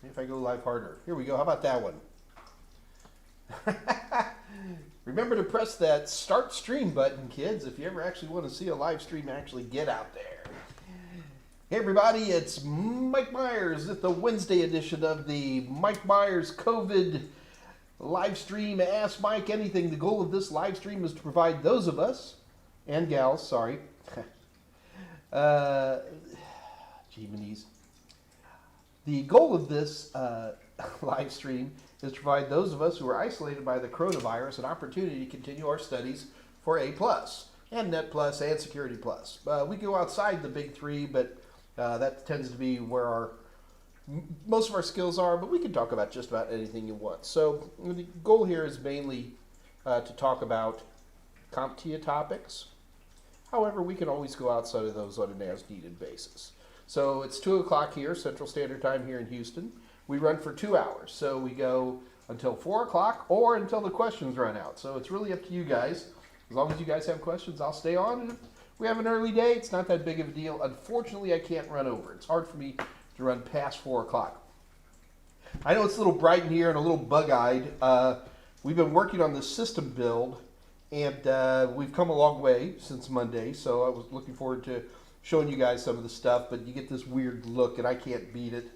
If I go live harder. Here we go. How about that one? Remember to press that start stream button, kids, if you ever actually want to see a live stream actually get out there. Hey everybody, it's Mike Meyers at the Wednesday edition of the Mike Meyers COVID live stream. Ask Mike Anything. The goal of this live stream is to provide those of us, and gals, sorry, Gee-minies. The goal of this live stream is to provide those of us who are isolated by the coronavirus an opportunity to continue our studies for A+, and Net+, and Security+. We go outside the big three, but that tends to be where most of our skills are, but we can talk about just about anything you want. So the goal here is mainly to talk about CompTIA topics. However, we can always go outside of those on an as-needed basis. So it's 2 o'clock here, Central Standard Time here in Houston. We run for 2 hours, so we go until 4 o'clock or until the questions run out. So it's really up to you guys. As long as you guys have questions, I'll stay on. And if we have an early day, it's not that big of a deal. Unfortunately, I can't run over. It's hard for me to run past 4 o'clock. I know it's a little bright in here and a little bug-eyed. We've been working on this system build, and we've come a long way since Monday, so I was looking forward to showing you guys some of the stuff, but you get this weird look, and I can't beat it.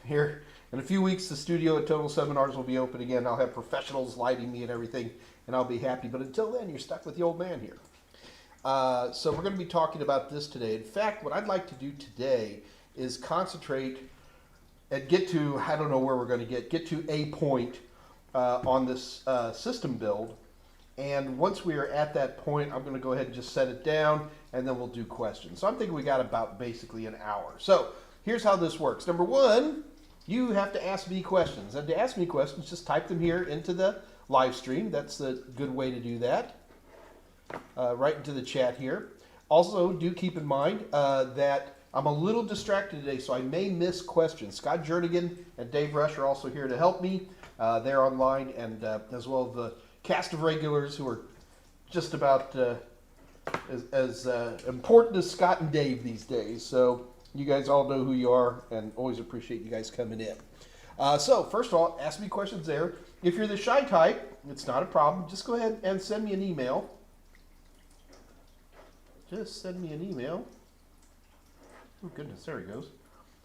Here, in a few weeks, the studio at Total Seminars will be open again. I'll have professionals lighting me and everything, and I'll be happy. But until then, you're stuck with the old man here. So we're going to be talking about this today. In fact, what I'd like to do today is concentrate and get to, I don't know where we're going to get to a point on this system build. And once we are at that point, I'm going to go ahead and just set it down, and then we'll do questions. So I'm thinking we got about basically an hour. So here's how this works. Number one, you have to ask me questions. And to ask me questions, just type them here into the live stream. That's a good way to do that. Right into the chat here. Also, do keep in mind that I'm a little distracted today, so I may miss questions. Scott Jernigan and Dave Rush are also here to help me. They're online, and as well the cast of regulars who are just about as important as Scott and Dave these days. So you guys all know who you are, and always appreciate you guys coming in. So first of all, ask me questions there. If you're the shy type, it's not a problem. Just go ahead and send me an email. Just send me an email. Oh goodness, there he goes.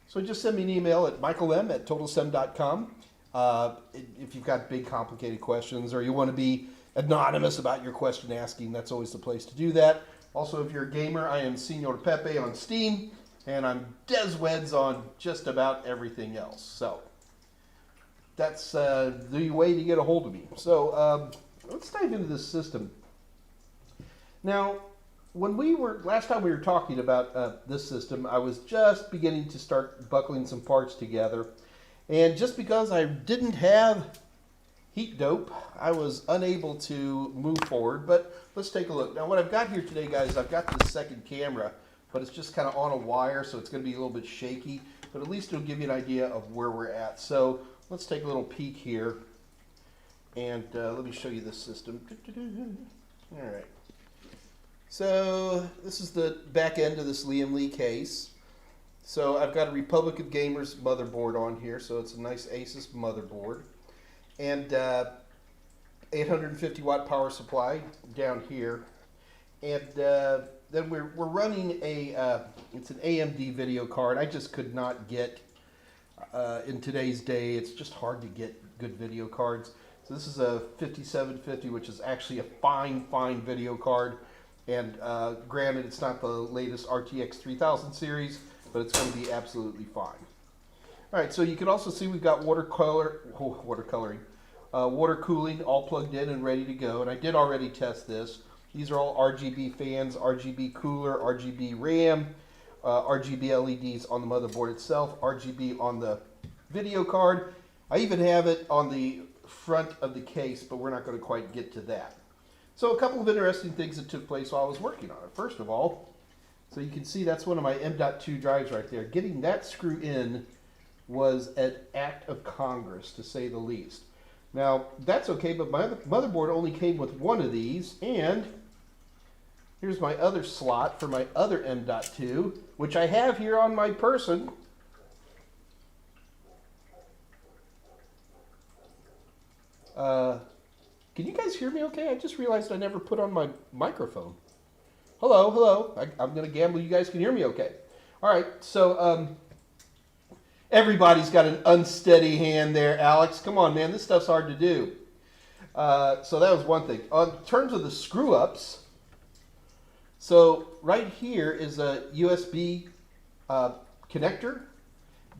So just send me an email at michaelm@totalsem.com. If you've got big complicated questions or you want to be anonymous about your question asking, that's always the place to do that. Also, if you're a gamer, I am Senor Pepe on Steam, and I'm DesWeds on just about everything else. So that's the way to get a hold of me. So let's dive into this system. Now, when last time we were talking about this system, I was just beginning to start buckling some parts together. And just because I didn't have heat dope, I was unable to move forward. But let's take a look. Now what I've got here today, guys, I've got this second camera, but it's just kind of on a wire, so it's going to be a little bit shaky. But at least it'll give you an idea of where we're at. So let's take a little peek here. And let me show you this system. All right. So this is the back end of this Liam Lee case. So I've got a Republic of Gamers motherboard on here, so it's a nice Asus motherboard. And 850 watt power supply down here. And then we're running it's an AMD video card. I just could not get, in today's day, it's just hard to get good video cards. So this is a 5750, which is actually a fine video card. And granted, it's not the latest RTX 3000 series, but it's going to be absolutely fine. All right, so you can also see we've got water cooling all plugged in and ready to go. And I did already test this. These are all RGB fans, RGB cooler, RGB RAM, RGB LEDs on the motherboard itself, RGB on the video card. I even have it on the front of the case, but we're not going to quite get to that. So a couple of interesting things that took place while I was working on it. First of all, so you can see that's one of my M.2 drives right there. Getting that screw in was an act of Congress, to say the least. Now, that's okay, but my motherboard only came with one of these, and here's my other slot for my other M.2, which I have here on my person. Can you guys hear me okay? I just realized I never put on my microphone. Hello, hello. I'm going to gamble you guys can hear me okay. All right, so everybody's got an unsteady hand there, Alex. Come on, man. This stuff's hard to do. So that was one thing. In terms of the screw-ups, so right here is a USB connector.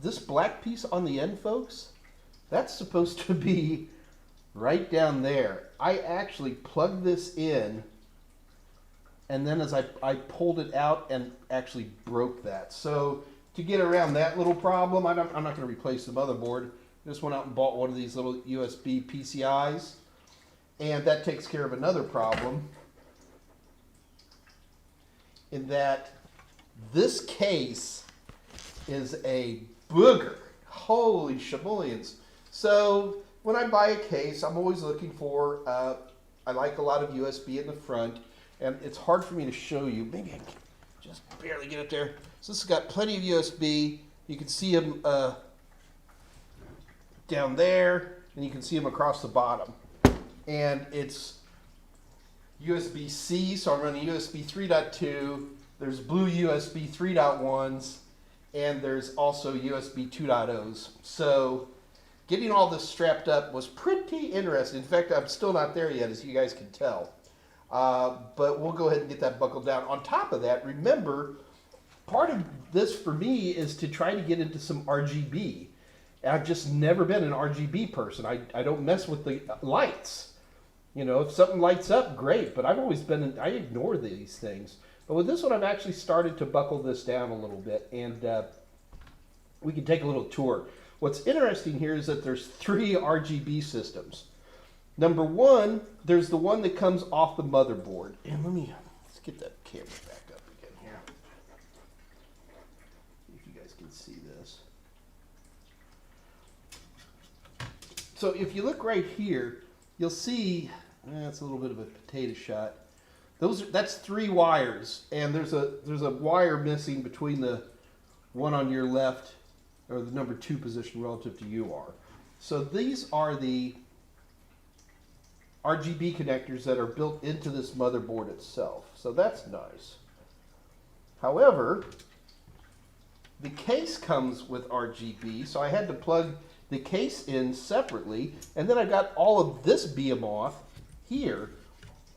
This black piece on the end, folks, that's supposed to be right down there. I actually plugged this in, and then as I pulled it out and actually broke that. So to get around that little problem, I'm not going to replace the motherboard. I just went out and bought one of these little USB PCIs, and that takes care of another problem in that this case is a booger. Holy shamullions. So when I buy a case, I'm always looking for, I like a lot of USB in the front, and it's hard for me to show you. Maybe I can just barely get it there. So this has got plenty of USB. You can see them down there, and you can see them across the bottom. And it's USB-C, so I'm running USB 3.2. There's blue USB 3.1s, and there's also USB 2.0s. So getting all this strapped up was pretty interesting. In fact, I'm still not there yet, as you guys can tell. But we'll go ahead and get that buckled down. On top of that, remember, part of this for me is to try to get into some RGB. I've just never been an RGB person. I don't mess with the lights. You know, if something lights up, great, but I've always been, I ignore these things. But with this one, I've actually started to buckle this down a little bit, and we can take a little tour. What's interesting here is that there's 3 RGB systems. Number one, there's the one that comes off the motherboard. And let's get that camera back up again here. See if you guys can see this. So if you look right here, you'll see, that's a little bit of a potato shot. That's 3 wires, and there's a wire missing between the one on your left, or the number 2 position relative to UR. So these are the RGB connectors that are built into this motherboard itself. So that's nice. However, the case comes with RGB, so I had to plug the case in separately, and then I got all of this behemoth here,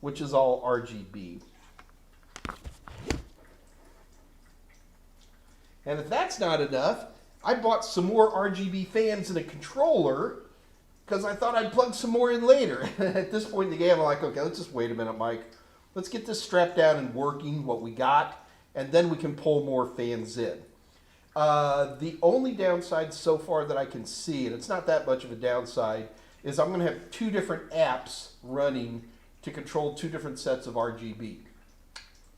which is all RGB. And if that's not enough, I bought some more RGB fans and a controller because I thought I'd plug some more in later. At this point in the game, I'm like, okay, let's just wait a minute, Mike. Let's get this strapped down and working, what we got, and then we can pull more fans in. The only downside so far that I can see, and it's not that much of a downside, is I'm going to have 2 different apps running to control 2 different sets of RGB.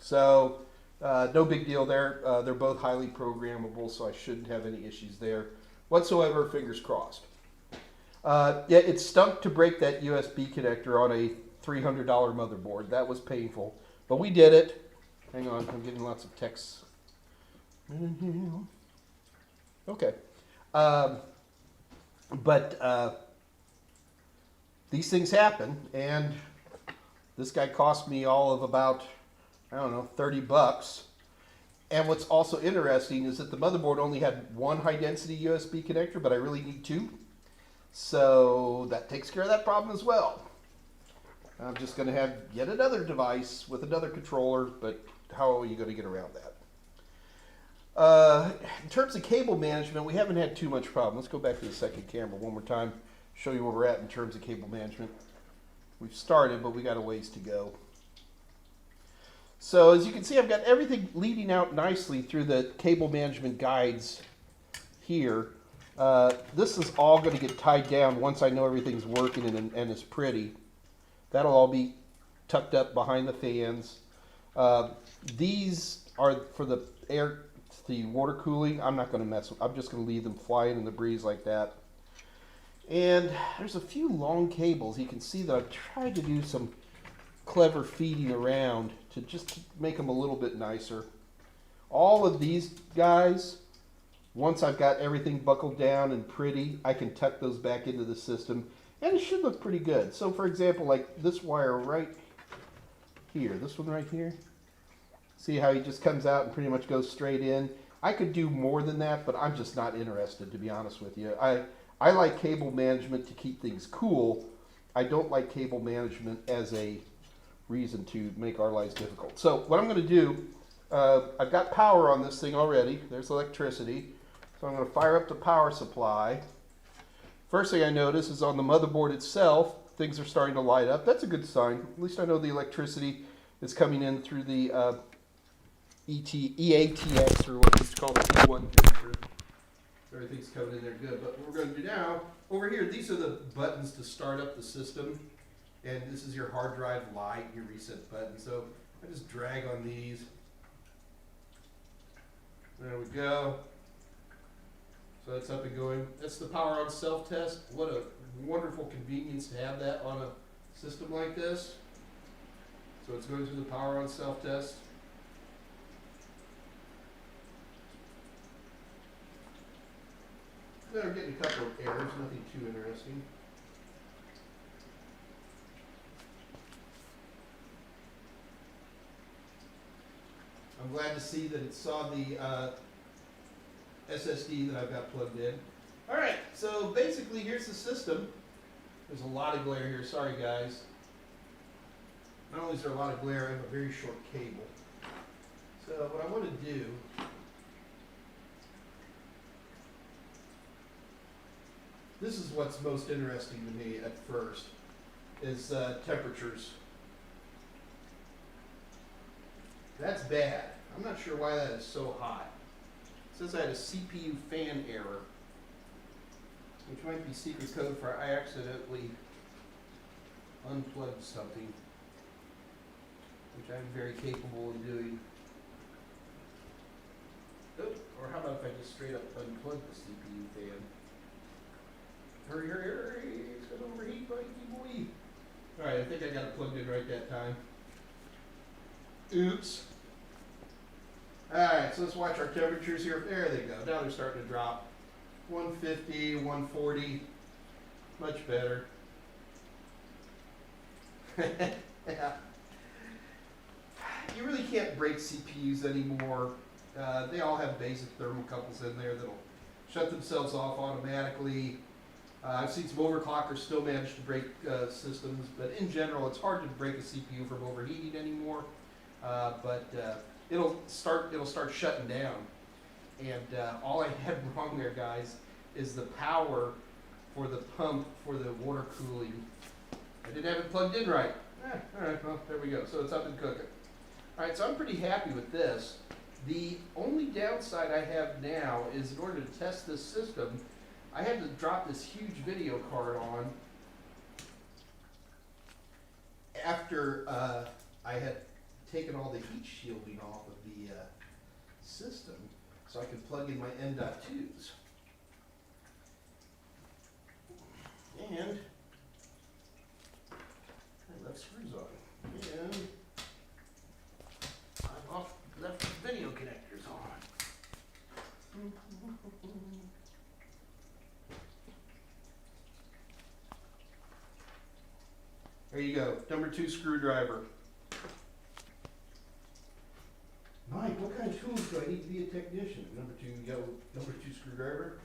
So no big deal there. They're both highly programmable, so I shouldn't have any issues there whatsoever, fingers crossed. Yeah, it stunk to break that USB connector on a $300 motherboard. That was painful, but we did it. Hang on, I'm getting lots of texts. Okay. But these things happen, and this guy cost me all of about, I don't know, 30 bucks. And what's also interesting is that the motherboard only had 1 high-density USB connector, but I really need 2. So that takes care of that problem as well. I'm just going to have yet another device with another controller, but how are you going to get around that? In terms of cable management, we haven't had too much problem. Let's go back to the second camera one more time, show you where we're at in terms of cable management. We've started, but we got a ways to go. So as you can see, I've got everything leading out nicely through the cable management guides here. This is all going to get tied down once I know everything's working and is pretty. That'll all be tucked up behind the fans. These are for the water cooling. I'm not going to mess with. I'm just going to leave them flying in the breeze like that. And there's a few long cables. You can see that I've tried to do some clever feeding around to just make them a little bit nicer. All of these guys, once I've got everything buckled down and pretty, I can tuck those back into the system And it should look pretty good. So for example, like this wire right here, this one right here, see how he just comes out and pretty much goes straight in? I could do more than that, but I'm just not interested, to be honest with you. I like cable management to keep things cool. I don't like cable management as a reason to make our lives difficult. So what I'm going to do, I've got power on this thing already. There's electricity. So I'm going to fire up the power supply. First thing I notice is on the motherboard itself, things are starting to light up. That's a good sign. At least I know the electricity is coming in through the EATX, or what we used to call the P1 connector. Everything's coming in there good. But what we're going to do now, over here, these are the buttons to start up the system. And this is your hard drive light, your reset button. So I just drag on these. There we go. So that's up and going. That's the power on self-test. What a wonderful convenience to have that on a system like this. So it's going through the power on self-test. Then we're getting a couple of errors, nothing too interesting. I'm glad to see that it saw the SSD that I've got plugged in. All right, so basically here's the system. There's a lot of glare here, sorry guys. Not only is there a lot of glare, I have a very short cable. So what I want to do, this is what's most interesting to me at first, is temperatures. That's bad. I'm not sure why that is so hot. It says I had a CPU fan error, which might be secret code for I accidentally unplugged something, which I'm very capable of doing. Oh, or how about if I just straight up unplug the CPU fan? Hurry, hurry, hurry! It's gonna overheat, buddy boy. All right, I think I got it plugged in right that time. Oops. Alright, so let's watch our temperatures here. There they go. Now they're starting to drop. 150, 140. Much better. Yeah. You really can't break CPUs anymore. They all have basic thermocouples in there that'll shut themselves off automatically. I've seen some overclockers still manage to break systems, but in general, it's hard to break a CPU from overheating anymore. It'll start shutting down. And all I had wrong there, guys, is the power for the pump for the water cooling. I didn't have it plugged in right. All right, well, there we go. So it's up and cooking. All right, so I'm pretty happy with this. The only downside I have now is in order to test this system, I had to drop this huge video card on after I had taken all the heat shielding off of the system so I could plug in my M.2s. And I left screws on. And I've left the video connectors on. There you go, number 2 screwdriver. Mike, what kind of tools do I need to be a technician? Number 2 screwdriver.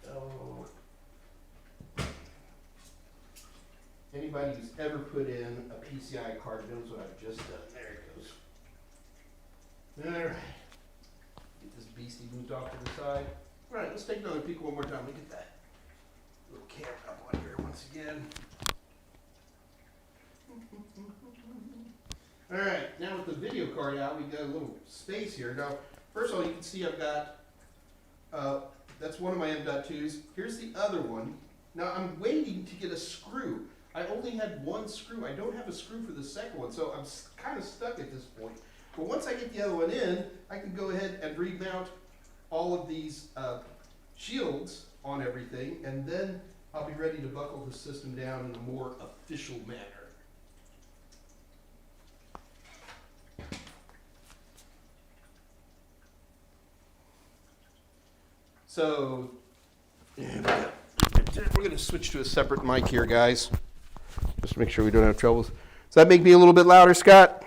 Oh. Anybody who's ever put in a PCI card knows what I've just done. There it goes. All right. Get this beastie moved off to the side. All right, let's take another peek one more time. Let me get that little camera up on here once again. All right, now with the video card out, we got a little space here. Now, first of all, you can see I've got, that's one of my M.2s. Here's the other one. Now, I'm waiting to get a screw. I only had one screw. I don't have a screw for the second one, so I'm kind of stuck at this point. But once I get the other one in, I can go ahead and remount all of these shields on everything, and then I'll be ready to buckle the system down in a more official manner. So, yeah, one going to switch to a separate mic here, guys, just to make sure we don't have troubles. Does that make me a little bit louder, Scott?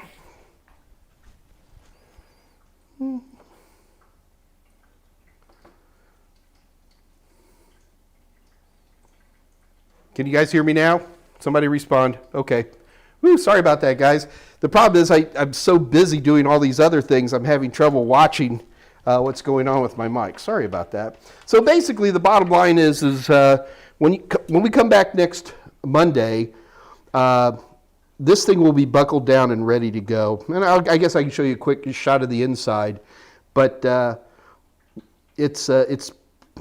Can you guys hear me now? Somebody respond. Okay. Woo, sorry about that, guys. The problem is I'm so busy doing all these other things, I'm having trouble watching what's going on with my mic. Sorry about that. So basically, the bottom line is when we come back next Monday, this thing will be buckled down and ready to go. And I guess I can show you a quick shot of the inside, but it's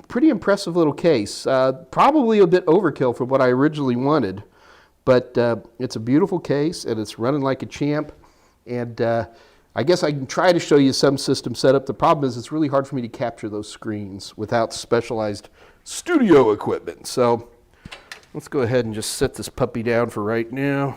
pretty impressive little case. Probably a bit overkill for what I originally wanted, but it's a beautiful case and it's running like a champ. And I guess I can try to show you some system setup. The problem is it's really hard for me to capture those screens without specialized studio equipment. So let's go ahead and just set this puppy down for right now.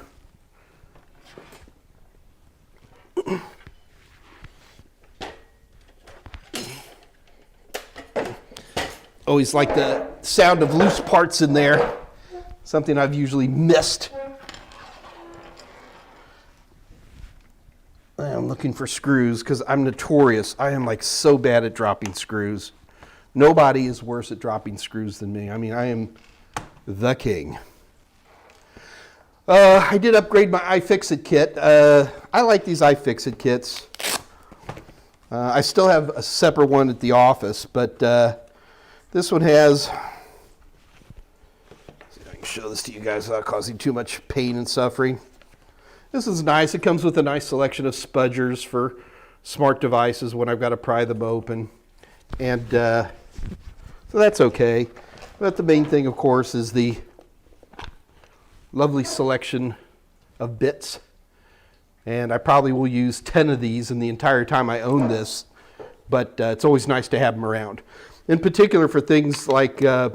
Always like the sound of loose parts in there. Something I've usually missed. I am looking for screws because I'm notorious. I am like so bad at dropping screws. Nobody is worse at dropping screws than me. I mean, I am the king. I did upgrade my iFixit kit. I like these iFixit kits. I still have a separate one at the office, but this one has, see if I can show this to you guys without causing too much pain and suffering. This is nice. It comes with a nice selection of spudgers for smart devices when I've got to pry them open. And so that's okay. But the main thing, of course, is the lovely selection of bits. And I probably will use 10 of these in the entire time I own this, but it's always nice to have them around. In particular for things like the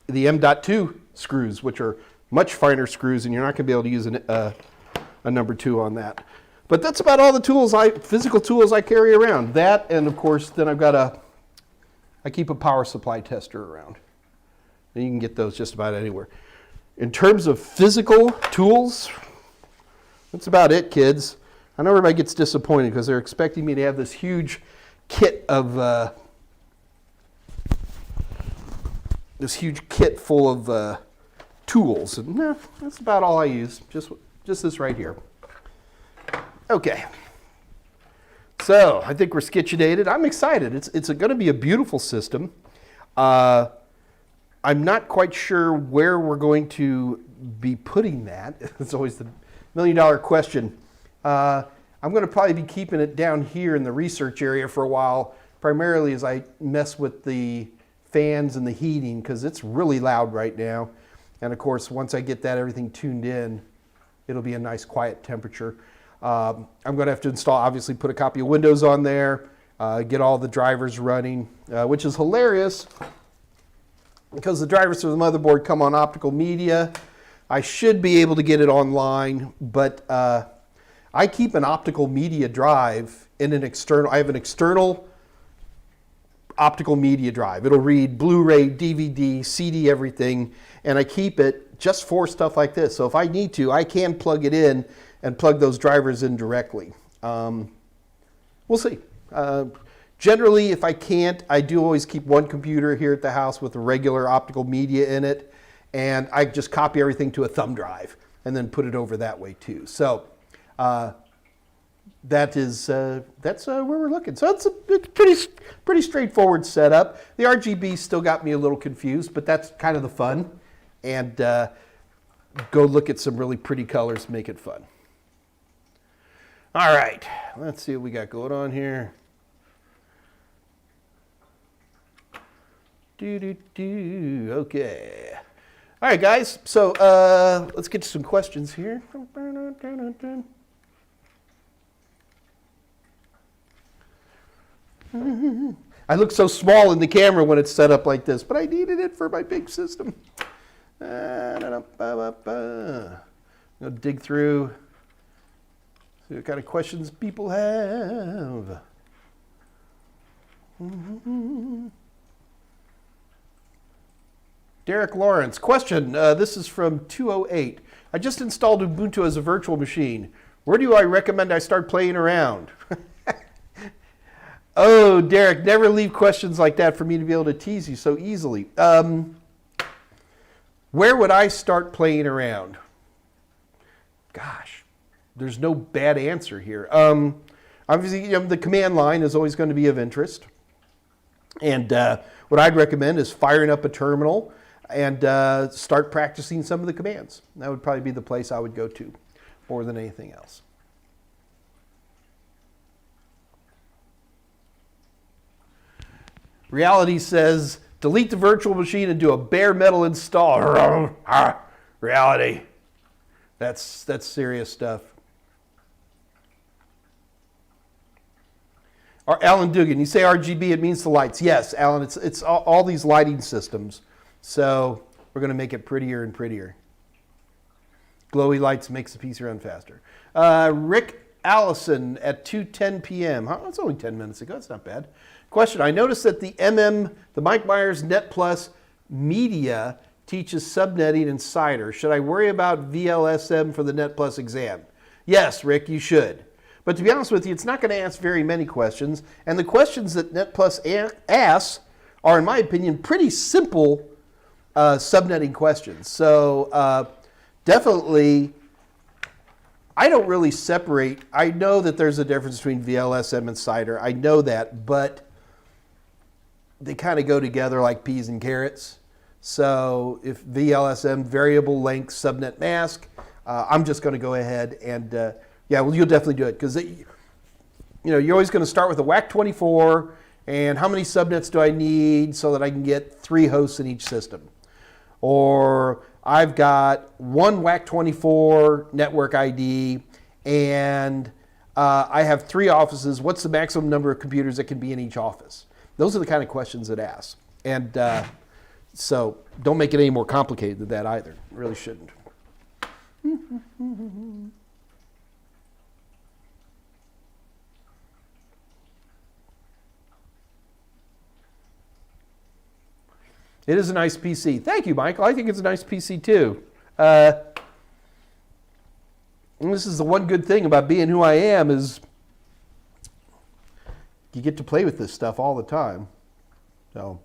M.2 screws, which are much finer screws, and you're not going to be able to use a number 2 on that. But that's about all the tools, physical tools I carry around. That, and of course, then I keep a power supply tester around. And you can get those just about anywhere. In terms of physical tools, that's about it, kids. I know everybody gets disappointed because they're expecting me to have this huge kit of full of tools. And no, that's about all I use. Just this right here. Okay. So I think we're skitchinated. I'm excited. It's going to be a beautiful system. I'm not quite sure where we're going to be putting that. It's always the million-dollar question. I'm going to probably be keeping it down here in the research area for a while, primarily as I mess with the fans and the heating, because it's really loud right now. And of course, once I get everything tuned in, it'll be a nice quiet temperature. I'm going to have to install, obviously, put a copy of Windows on there, get all the drivers running, which is hilarious because the drivers for the motherboard come on optical media. I should be able to get it online, but I keep an optical media drive in an external. I have an external optical media drive. It'll read Blu-ray, DVD, CD, everything, and I keep it just for stuff like this. So if I need to, I can plug it in and plug those drivers in directly. We'll see. Generally, if I can't, I do always keep one computer here at the house with a regular optical media in it, and I just copy everything to a thumb drive and then put it over that way too. So that's where we're looking. So it's a pretty straightforward setup. The RGB still got me a little confused, but that's kind of the fun. And go look at some really pretty colors, make it fun. All right, let's see what we got going on here. Okay. All right, guys, so let's get to some questions here. I look so small in the camera when it's set up like this, but I needed it for my big system. I'll dig through, see what kind of questions people have. Derek Lawrence, question. This is from 208. I just installed Ubuntu as a virtual machine. Where do I recommend I start playing around? Oh, Derek, never leave questions like that for me to be able to tease you so easily. Where would I start playing around? Gosh, there's no bad answer here. Obviously, the command line is always going to be of interest. And what I'd recommend is firing up a terminal and start practicing some of the commands. That would probably be the place I would go to more than anything else. Reality says, delete the virtual machine and do a bare metal install. Reality. That's serious stuff. Alan Dugan, you say RGB, it means the lights. Yes, Alan, it's all these lighting systems. So we're going to make it prettier and prettier. Glowy lights makes the PC run faster. Rick Allison at 2:10 p.m. It's only 10 minutes ago. It's not bad. Question, I noticed that the Mike Meyers Net Plus Media teaches subnetting and CIDR. Should I worry about VLSM for the Net Plus exam? Yes, Rick, you should. But to be honest with you, it's not going to ask very many questions. And the questions that Net Plus asks are, in my opinion, pretty simple subnetting questions. So definitely, I don't really separate. I know that there's a difference between VLSM and CIDR. I know that, but they kind of go together like peas and carrots. So if VLSM, variable length subnet mask, I'm just going to go ahead and, you'll definitely do it. Because you're always going to start with a WAC24 and how many subnets do I need so that I can get 3 hosts in each system. Or I've got one WAC24 network ID and I have 3 offices. What's the maximum number of computers that can be in each office? Those are the kind of questions it asks. And so don't make it any more complicated than that either. It really shouldn't. It is a nice PC. Thank you, Michael. I think it's a nice PC too. And this is the one good thing about being who I am is you get to play with this stuff all the time. So.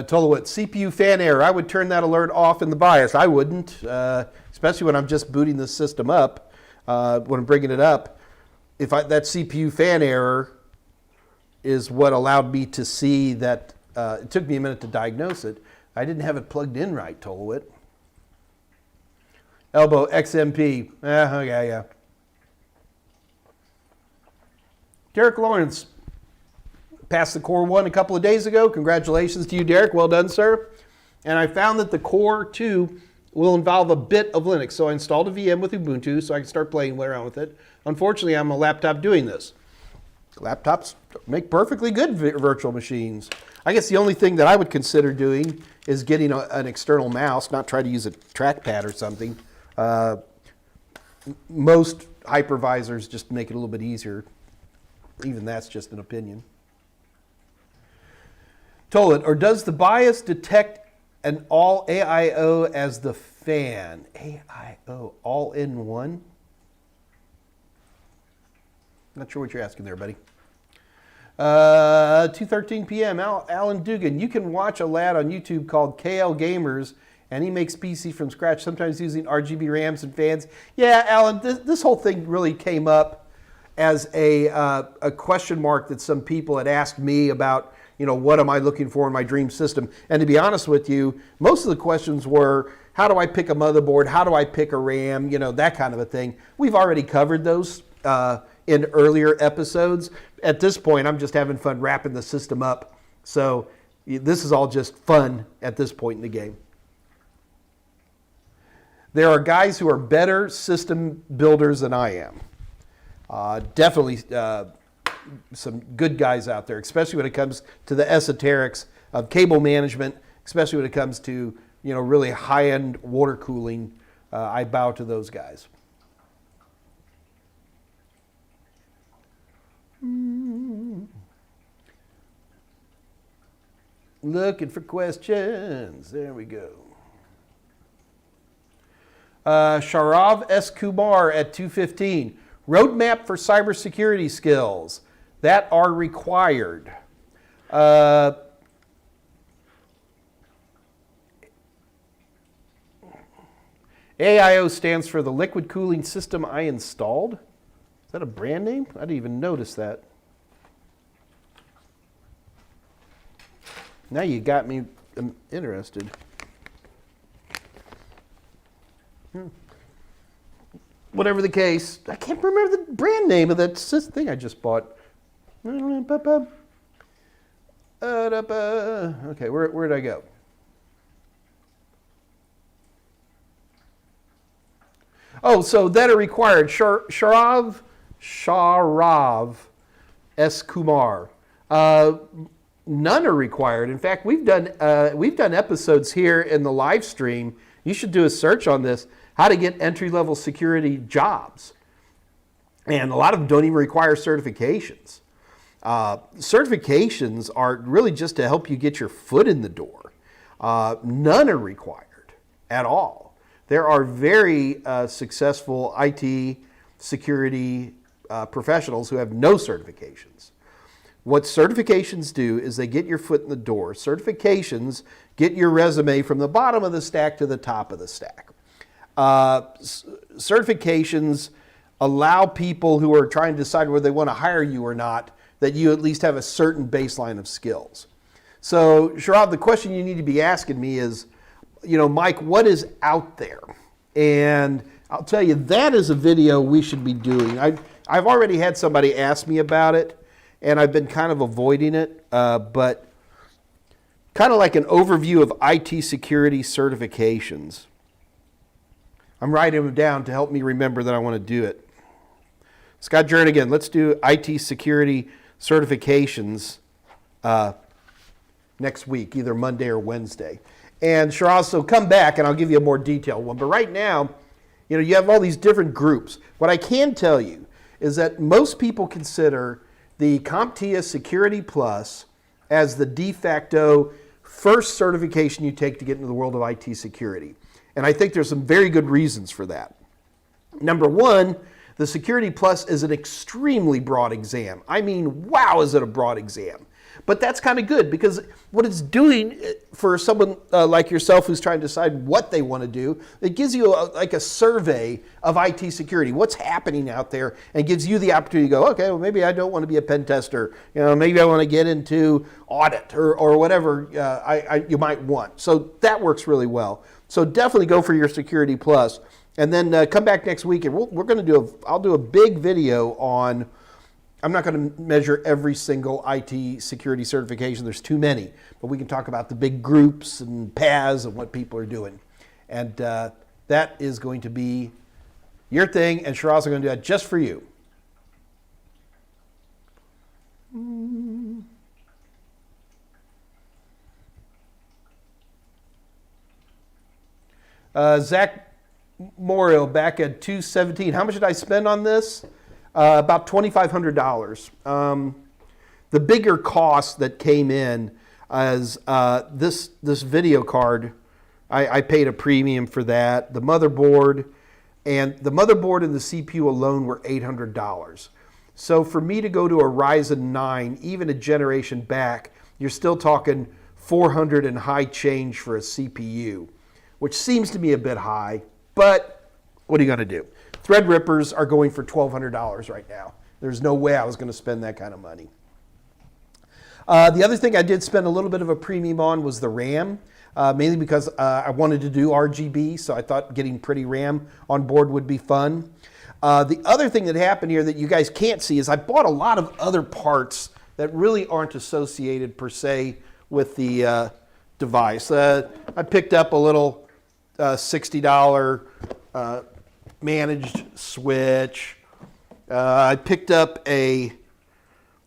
Told what, CPU fan error. I would turn that alert off in the BIOS. I wouldn't, especially when I'm just booting the system up. When I'm bringing it up, that CPU fan error is what allowed me to see that it took me a minute to diagnose it. I didn't have it plugged in right, Tolowit. Elbow XMP. Yeah. Derek Lawrence passed the Core 1 a couple of days ago. Congratulations to you, Derek. Well done, sir. And I found that the Core 2 will involve a bit of Linux. So I installed a VM with Ubuntu so I can start playing around with it. Unfortunately, I'm on a laptop doing this. Laptops make perfectly good virtual machines. I guess the only thing that I would consider doing is getting an external mouse, not try to use a trackpad or something. Most hypervisors just make it a little bit easier. Even that's just an opinion. Told it, or does the BIOS detect an all AIO as the fan? AIO, all in one? Not sure what you're asking there, buddy. 2:13 p.m. Alan Dugan. You can watch a lad on YouTube called KL Gamers, and he makes PC from scratch, sometimes using RGB RAMs and fans. Yeah, Alan, this whole thing really came up as a question mark that some people had asked me about, what am I looking for in my dream system? And to be honest with you, most of the questions were, how do I pick a motherboard? How do I pick a RAM? That kind of a thing. We've already covered those in earlier episodes. At this point, I'm just having fun wrapping the system up. So this is all just fun at this point in the game. There are guys who are better system builders than I am. Definitely some good guys out there, especially when it comes to the esoterics of cable management, especially when it comes to really high-end water cooling. I bow to those guys. Looking for questions. There we go. Sharav S. Kumar at 215. Roadmap for cybersecurity skills that are required. AIO stands for the liquid cooling system I installed. Is that a brand name? I didn't even notice that. Now you got me interested. Whatever the case, I can't remember the brand name of that thing I just bought. Okay, where did I go? Oh, so that are required. Sharav S. Kumar. None are required. In fact, we've done episodes here in the live stream. You should do a search on this, how to get entry-level security jobs. And a lot of them don't even require certifications. Certifications are really just to help you get your foot in the door. None are required at all. There are very successful IT security professionals who have no certifications. What certifications do is they get your foot in the door. Certifications get your resume from the bottom of the stack to the top of the stack. Certifications allow people who are trying to decide whether they want to hire you or not, that you at least have a certain baseline of skills. So, Sharav, the question you need to be asking me is, Mike, what is out there? And I'll tell you, that is a video we should be doing. I've already had somebody ask me about it, and I've been kind of avoiding it, but kind of like an overview of IT security certifications. I'm writing them down to help me remember that I want to do it. Scott Jernigan, let's do IT security certifications next week, either Monday or Wednesday. And Sharav, so come back and I'll give you a more detailed one. But right now, you have all these different groups. What I can tell you is that most people consider the CompTIA Security Plus as the de facto first certification you take to get into the world of IT security. And I think there's some very good reasons for that. Number one, the Security Plus is an extremely broad exam. I mean, wow, is it a broad exam. But that's kind of good because what it's doing for someone like yourself who's trying to decide what they want to do, it gives you like a survey of IT security, what's happening out there, and gives you the opportunity to go, okay, well, maybe I don't want to be a pen tester. Maybe I want to get into audit or whatever you might want. So that works really well. So definitely go for your Security Plus. And then come back next week and I'll do a big video on, I'm not going to measure every single IT security certification. There's too many. But we can talk about the big groups and paths and what people are doing. And that is going to be your thing. And Shiraz are going to do that just for you. Zach Morial back at 217. How much did I spend on this? About $2,500. The bigger cost that came in is this video card. I paid a premium for that. The motherboard and the CPU alone were $800. So for me to go to a Ryzen 9, even a generation back, you're still talking $400 and high change for a CPU, which seems to me a bit high, but what are you going to do? Threadrippers are going for $1,200 right now. There's no way I was going to spend that kind of money. The other thing I did spend a little bit of a premium on was the RAM, mainly because I wanted to do RGB, so I thought getting pretty RAM on board would be fun. The other thing that happened here that you guys can't see is I bought a lot of other parts that really aren't associated per se with the device. I picked up a little $60 managed switch. I picked up a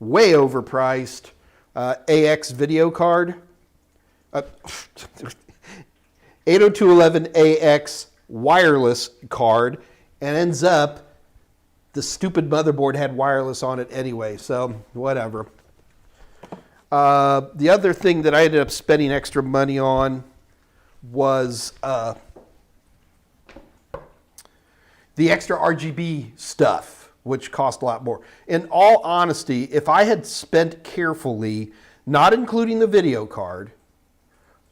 way overpriced AX video card. 802.11ax wireless card, and ends up the stupid motherboard had wireless on it anyway, so whatever. The other thing that I ended up spending extra money on was the extra RGB stuff, which cost a lot more. In all honesty, if I had spent carefully, not including the video card,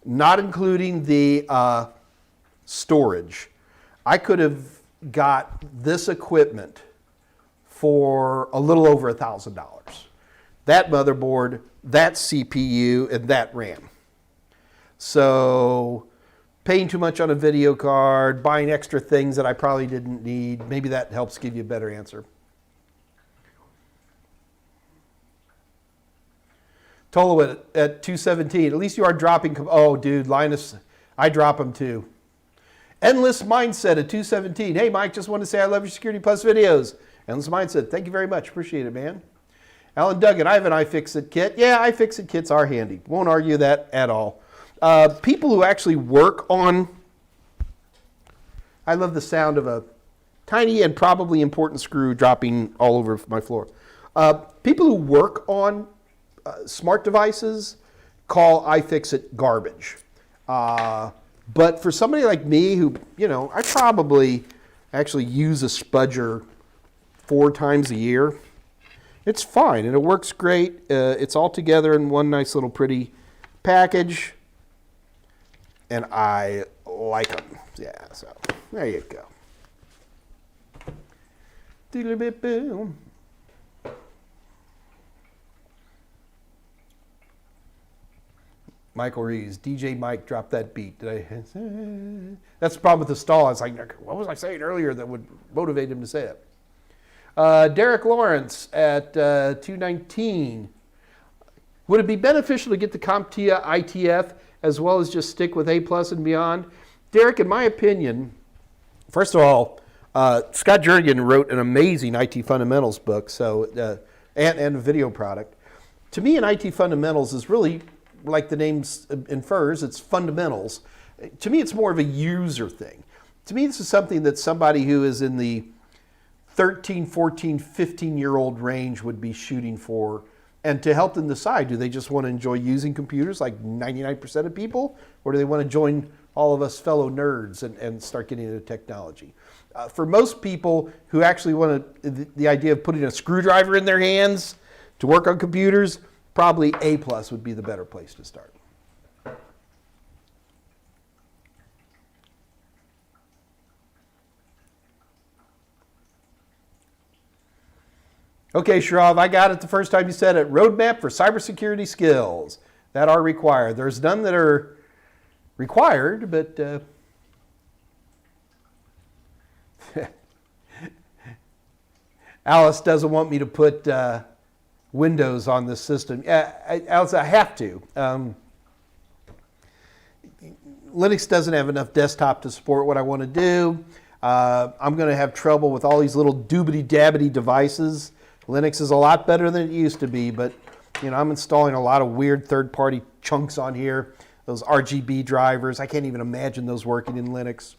not including the storage, I could have got this equipment for a little over $1,000. That motherboard, that CPU, and that RAM. So paying too much on a video card, buying extra things that I probably didn't need, maybe that helps give you a better answer. Tolo at 217, at least you are dropping, oh dude, Linus, I drop them too. Endless Mindset at 217, hey Mike, just want to say I love your Security Plus videos. Endless Mindset, thank you very much, appreciate it, man. Alan Duggan, I have an iFixit kit. Yeah, iFixit kits are handy, won't argue that at all. People who actually work on, I love the sound of a tiny and probably important screw dropping all over my floor. People who work on smart devices call iFixit garbage. But for somebody like me who, I probably actually use a spudger 4 times a year, it's fine and it works great. It's all together in one nice little pretty package. And I like them. Yeah, so there you go. Doodle-bit-boom. Michael Reeves, DJ Mike, drop that beat. That's the problem with the stall. I was like, what was I saying earlier that would motivate him to say it? Derek Lawrence at 219. Would it be beneficial to get the CompTIA ITF as well as just stick with A+ and beyond? Derek, in my opinion, first of all, Scott Jernigan wrote an amazing IT fundamentals book, so and a video product. To me, an IT fundamentals is really, like the name infers, it's fundamentals. To me, it's more of a user thing. To me, this is something that somebody who is in the 13, 14, 15-year-old range would be shooting for, and to help them decide, do they just want to enjoy using computers like 99% of people, or do they want to join all of us fellow nerds and start getting into technology? For most people who actually want the idea of putting a screwdriver in their hands to work on computers, probably A+ would be the better place to start. Okay, Sharav, I got it the first time you said it. Roadmap for cybersecurity skills that are required. There's none that are required, but Alice doesn't want me to put Windows on this system. Alice, I have to. Linux doesn't have enough desktop to support what I want to do. I'm going to have trouble with all these little doobity-dabbity devices. Linux is a lot better than it used to be, but I'm installing a lot of weird third-party chunks on here. Those RGB drivers, I can't even imagine those working in Linux.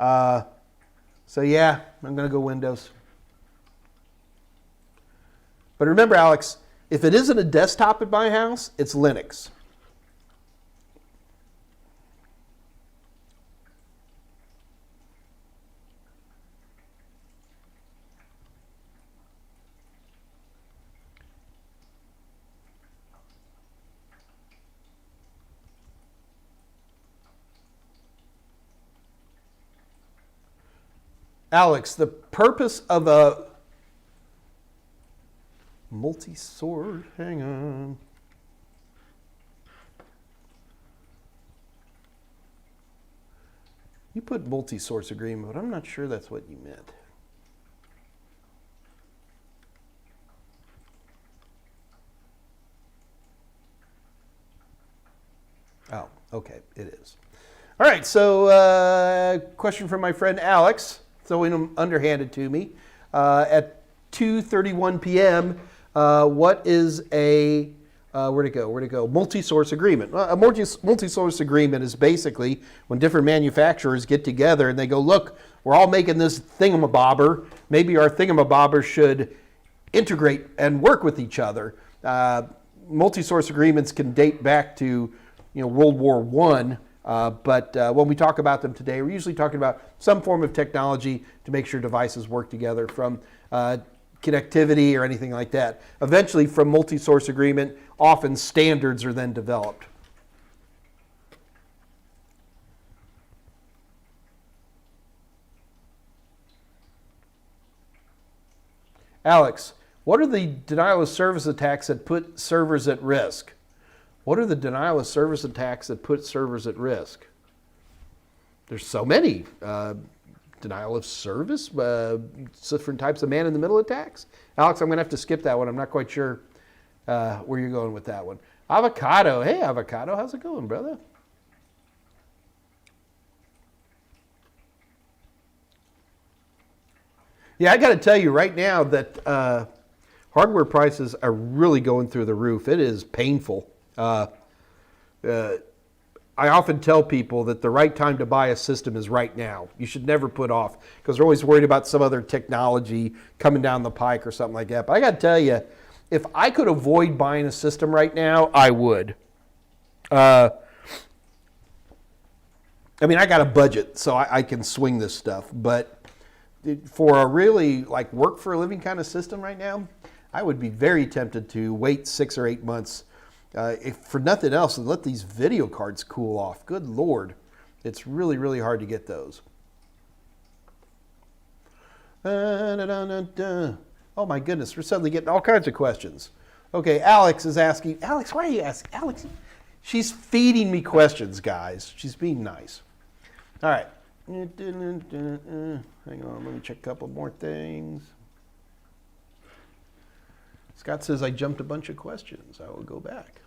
So yeah, I'm going to go Windows. But remember, Alex, if it isn't a desktop at my house, it's Linux. Alex, the purpose of a multi-source, hang on. You put multi-source agreement, but I'm not sure that's what you meant. Oh, okay, it is. All right, so question from my friend Alex, throwing them underhanded to me. At 2:31 p.m., what is a, where'd it go? Multi-source agreement. A multi-source agreement is basically when different manufacturers get together and they go, look, we're all making this thingamabobber. Maybe our thingamabobber should integrate and work with each other. multi-source agreements can date back to World War I, but when we talk about them today, we're usually talking about some form of technology to make sure devices work together, from connectivity or anything like that. Eventually, from multi-source agreement, often standards are then developed. Alex, what are the denial of service attacks that put servers at risk? What are the denial of service attacks that put servers at risk? There's so many. Denial of service, different types of man-in-the-middle attacks. Alex, I'm going to have to skip that one. I'm not quite sure where you're going with that one. Avocado. Hey, Avocado. How's it going, brother? Yeah, I got to tell you right now that hardware prices are really going through the roof. It is painful. I often tell people that the right time to buy a system is right now. You should never put off, because they're always worried about some other technology coming down the pike or something like that. But I got to tell you, if I could avoid buying a system right now, I would. I mean, I got a budget, so I can swing this stuff. But for a really work for a living kind of system right now, I would be very tempted to wait 6 or 8 months. If for nothing else, and let these video cards cool off. Good Lord. It's really, really hard to get those. Oh my goodness, we're suddenly getting all kinds of questions. Okay, Alex is asking, Alex, why are you asking? Alex, she's feeding me questions, guys. She's being nice. All right. Hang on, let me check a couple more things. Scott says I jumped a bunch of questions. I will go back.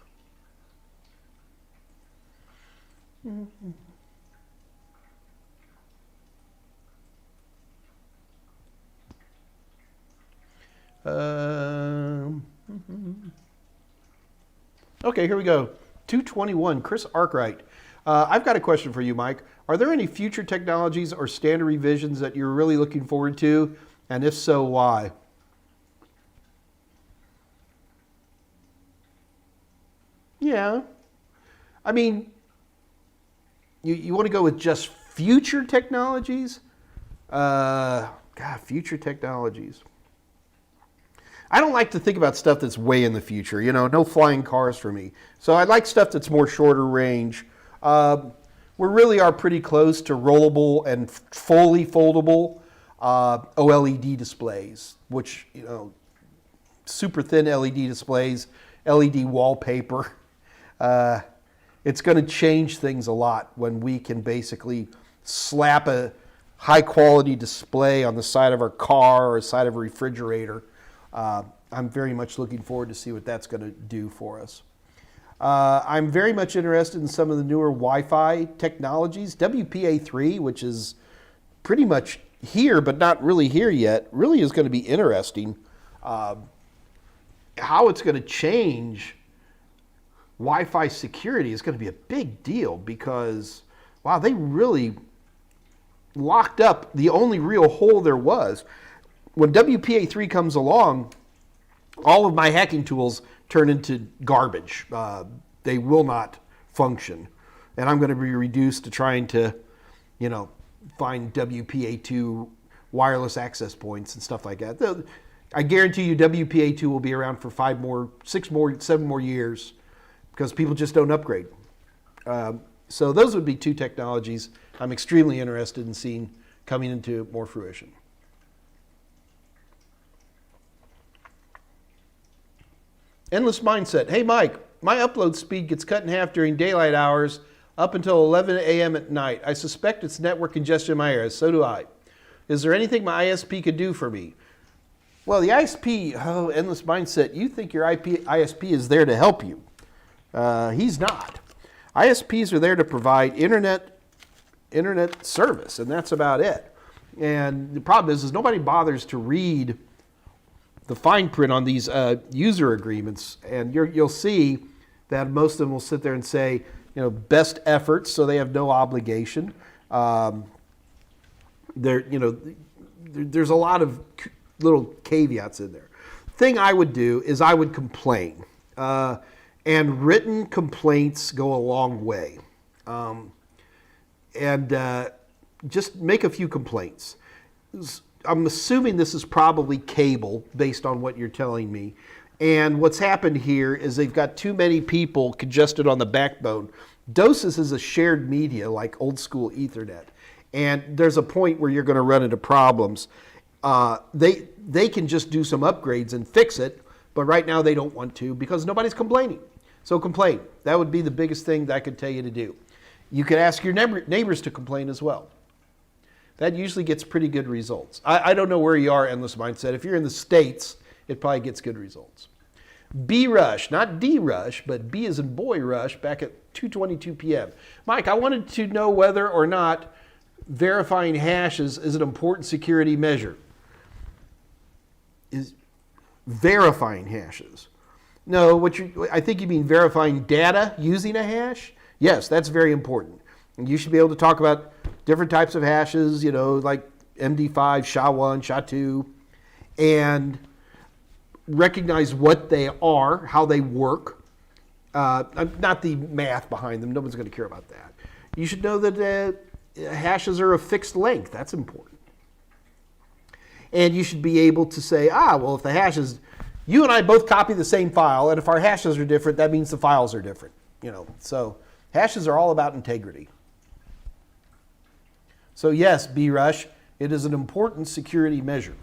Okay, here we go. 221, Chris Arkwright. I've got a question for you, Mike. Are there any future technologies or standard revisions that you're really looking forward to? And if so, why? Yeah. I mean, you want to go with just future technologies? Future technologies. I don't like to think about stuff that's way in the future. No flying cars for me. So I like stuff that's more shorter range. We really are pretty close to rollable and fully foldable OLED displays, which, super thin LED displays, LED wallpaper. It's going to change things a lot when we can basically slap a high quality display on the side of our car or side of a refrigerator. I'm very much looking forward to see what that's going to do for us. I'm very much interested in some of the newer Wi-Fi technologies. WPA3, which is pretty much here but not really here yet, really is going to be interesting. How it's going to change Wi-Fi security is going to be a big deal, because, wow, they really locked up the only real hole there was. When WPA3 comes along, all of my hacking tools turn into garbage. They will not function. And I'm going to be reduced to trying to, find WPA2 wireless access points and stuff like that. I guarantee you WPA2 will be around for 5 more, 6 more, 7 more years, because people just don't upgrade. So those would be 2 technologies I'm extremely interested in seeing coming into more fruition. Endless Mindset. Hey, Mike, my upload speed gets cut in half during daylight hours up until 11 a.m. at night. I suspect it's network congestion in my area. So do I. Is there anything my ISP could do for me? Well, the ISP, Endless Mindset, you think your ISP is there to help you. He's not. ISPs are there to provide internet service, and that's about it. And the problem is nobody bothers to read the fine print on these user agreements, and you'll see that most of them will sit there and say, best efforts, so they have no obligation. There's a lot of little caveats in there. Thing I would do is I would complain. And written complaints go a long way. Just make a few complaints. I'm assuming this is probably cable based on what you're telling me. And what's happened here is they've got too many people congested on the backbone. DOCSIS is a shared media like old school Ethernet. And there's a point where you're going to run into problems. They can just do some upgrades and fix it, but right now they don't want to because nobody's complaining. So complain. That would be the biggest thing that I could tell you to do. You could ask your neighbors to complain as well. That usually gets pretty good results. I don't know where you are, Endless Mindset. If you're in the States, it probably gets good results. B-Rush, not D-Rush, but B as in boy rush, back at 2:22 p.m. Mike, I wanted to know whether or not verifying hashes is an important security measure. Is verifying hashes. No, I think you mean verifying data using a hash. Yes, that's very important. And you should be able to talk about different types of hashes, like MD5, SHA-1, SHA-2, and recognize what they are, how they work, not the math behind them. No one's going to care about that. You should know that hashes are a fixed length. That's important. And you should be able to say, if the hashes, you and I both copy the same file, and if our hashes are different, that means the files are different. So hashes are all about integrity. So yes, B-Rush, it is an important security measure.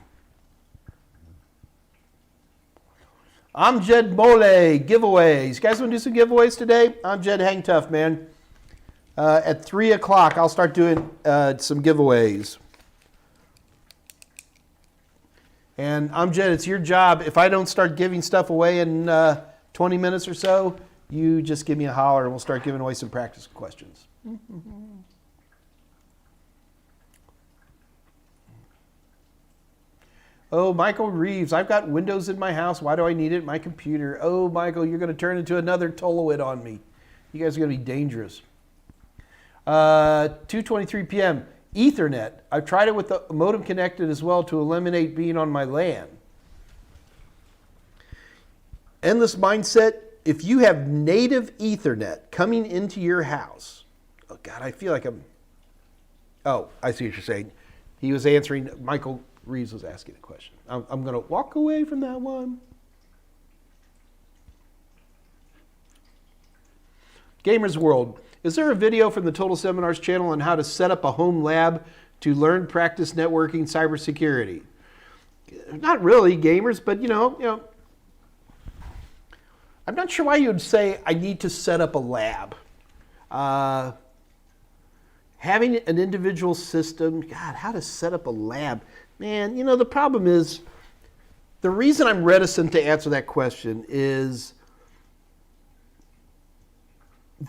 Amjad Mole, giveaways. You guys want to do some giveaways today? Amjad, hang tough, man. At 3 o'clock, I'll start doing some giveaways. And Amjad, it's your job. If I don't start giving stuff away in 20 minutes or so, you just give me a holler and we'll start giving away some practice questions. Oh, Michael Reeves, I've got Windows in my house. Why do I need it in my computer? Oh, Michael, you're going to turn into another Tolowit on me. You guys are going to be dangerous. 2:23 p.m. Ethernet. I've tried it with the modem connected as well to eliminate being on my LAN. Endless Mindset. If you have native Ethernet coming into your house, oh God, I feel like I'm. Oh, I see what you're saying. He was answering. Michael Reeves was asking a question. I'm going to walk away from that one. Gamers World. Is there a video from the Total Seminars channel on how to set up a home lab to learn, practice networking, cybersecurity? Not really, gamers, but I'm not sure why you'd say I need to set up a lab. Having an individual system, God, how to set up a lab. Man, the problem is, the reason I'm reticent to answer that question is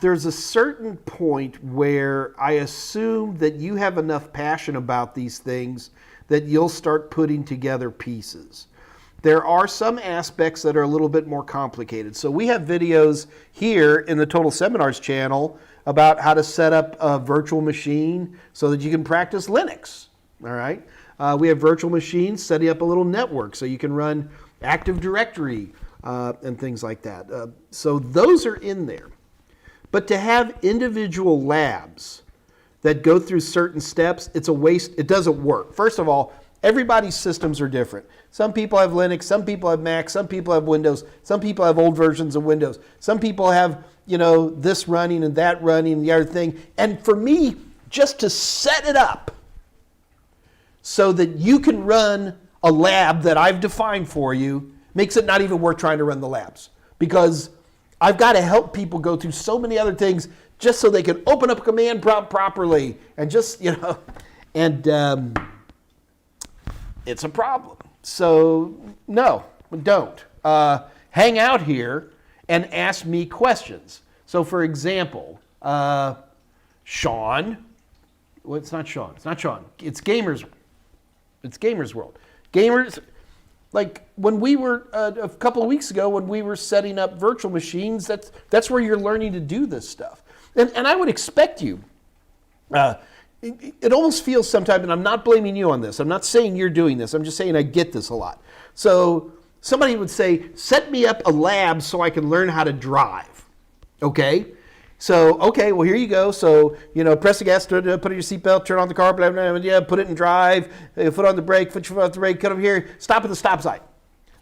there's a certain point where I assume that you have enough passion about these things that you'll start putting together pieces. There are some aspects that are a little bit more complicated. So we have videos here in the Total Seminars channel about how to set up a virtual machine so that you can practice Linux, all right? We have virtual machines setting up a little network so you can run Active Directory and things like that. So those are in there. But to have individual labs that go through certain steps, it's a waste. It doesn't work. First of all, everybody's systems are different. Some people have Linux, some people have Mac, some people have Windows, some people have old versions of Windows. Some people have, this running and that running and the other thing. And for me, just to set it up so that you can run a lab that I've defined for you makes it not even worth trying to run the labs. Because I've got to help people go through so many other things just so they can open up a command prompt properly and just, and it's a problem. So no, don't. Hang out here and ask me questions. So for example, Sean, well, it's not Sean. It's Gamers. It's Gamers World. Gamers, like when we were, a couple of weeks ago, when we were setting up virtual machines, that's where you're learning to do this stuff. And I would expect you, it almost feels sometimes, and I'm not blaming you on this, I'm not saying you're doing this, I'm just saying I get this a lot. So somebody would say, set me up a lab so I can learn how to drive. Okay? So, okay, well, here you go. So, press the gas, put on your seatbelt, turn on the car, blah, blah, blah, yeah, put it in drive, foot on the brake, put your foot on the brake, cut over here, stop at the stop sign.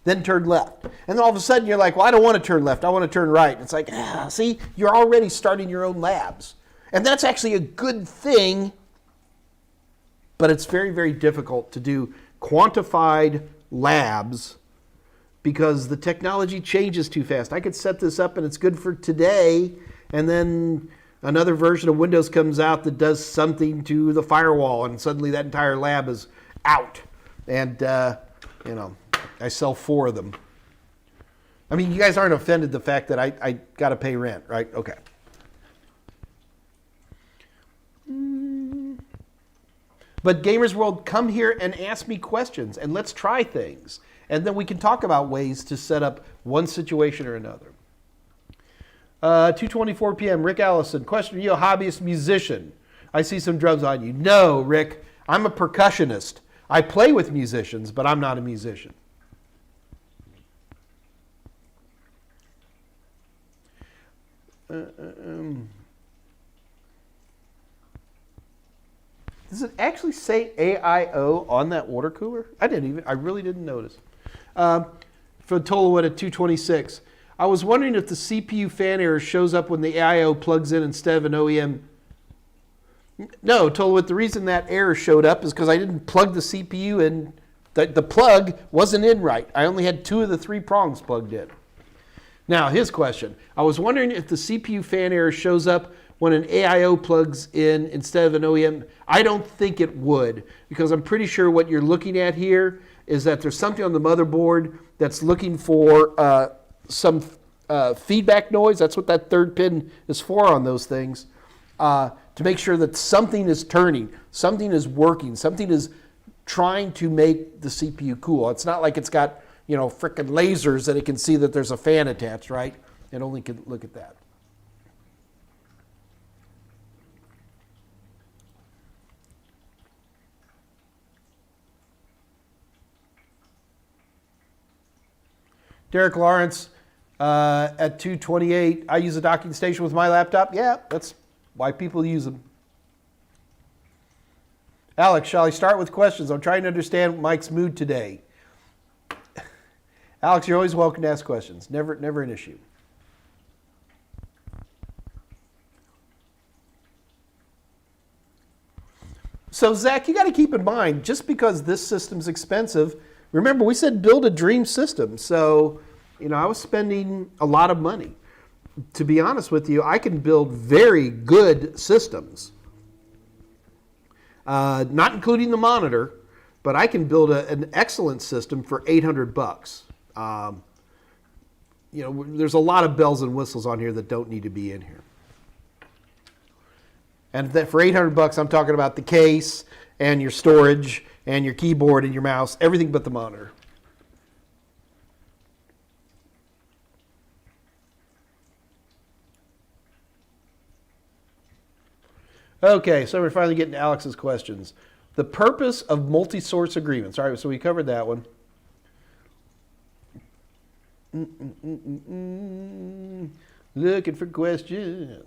Then turn left. And then all of a sudden you're like, well, I don't want to turn left. I want to turn right. It's like, see, you're already starting your own labs. And that's actually a good thing, but it's very, very difficult to do quantified labs because the technology changes too fast. I could set this up and it's good for today, and then another version of Windows comes out that does something to the firewall, and suddenly that entire lab is out. And, I sell 4 of them. I mean, you guys aren't offended the fact that I got to pay rent, right? Okay. But Gamers World, come here and ask me questions, and let's try things. And then we can talk about ways to set up one situation or another. 2:24 p.m., Rick Allison. Question, are you a hobbyist musician? I see some drums on you. No, Rick, I'm a percussionist. I play with musicians, but I'm not a musician. Does it actually say AIO on that water cooler? I really didn't notice. For Tolwood at 226. I was wondering if the CPU fan error shows up when the AIO plugs in instead of an OEM. No, Tolwood, the reason that error showed up is because I didn't plug the CPU in. The plug wasn't in right. I only had 2 of the 3 prongs plugged in. Now, his question. I was wondering if the CPU fan error shows up when an AIO plugs in instead of an OEM. I don't think it would, because I'm pretty sure what you're looking at here is that there's something on the motherboard that's looking for some feedback noise. That's what that 3rd pin is for on those things, to make sure that something is turning, something is working, something is trying to make the CPU cool. It's not like it's got frickin' lasers that it can see that there's a fan attached, right? It only can look at that. Derek Lawrence at 228. I use a docking station with my laptop. Yeah, that's why people use them. Alex, shall I start with questions? I'm trying to understand Mike's mood today. Alex, you're always welcome to ask questions. Never an issue. So, Zach, you got to keep in mind, just because this system's expensive, remember we said build a dream system. So, I was spending a lot of money. To be honest with you, I can build very good systems. Not including the monitor, but I can build an excellent system for $800. There's a lot of bells and whistles on here that don't need to be in here. And that for $800, I'm talking about the case and your storage and your keyboard and your mouse, everything but the monitor. Okay, so we're finally getting to Alex's questions. The purpose of multi-source agreements. All right, so we covered that one. Looking for questions.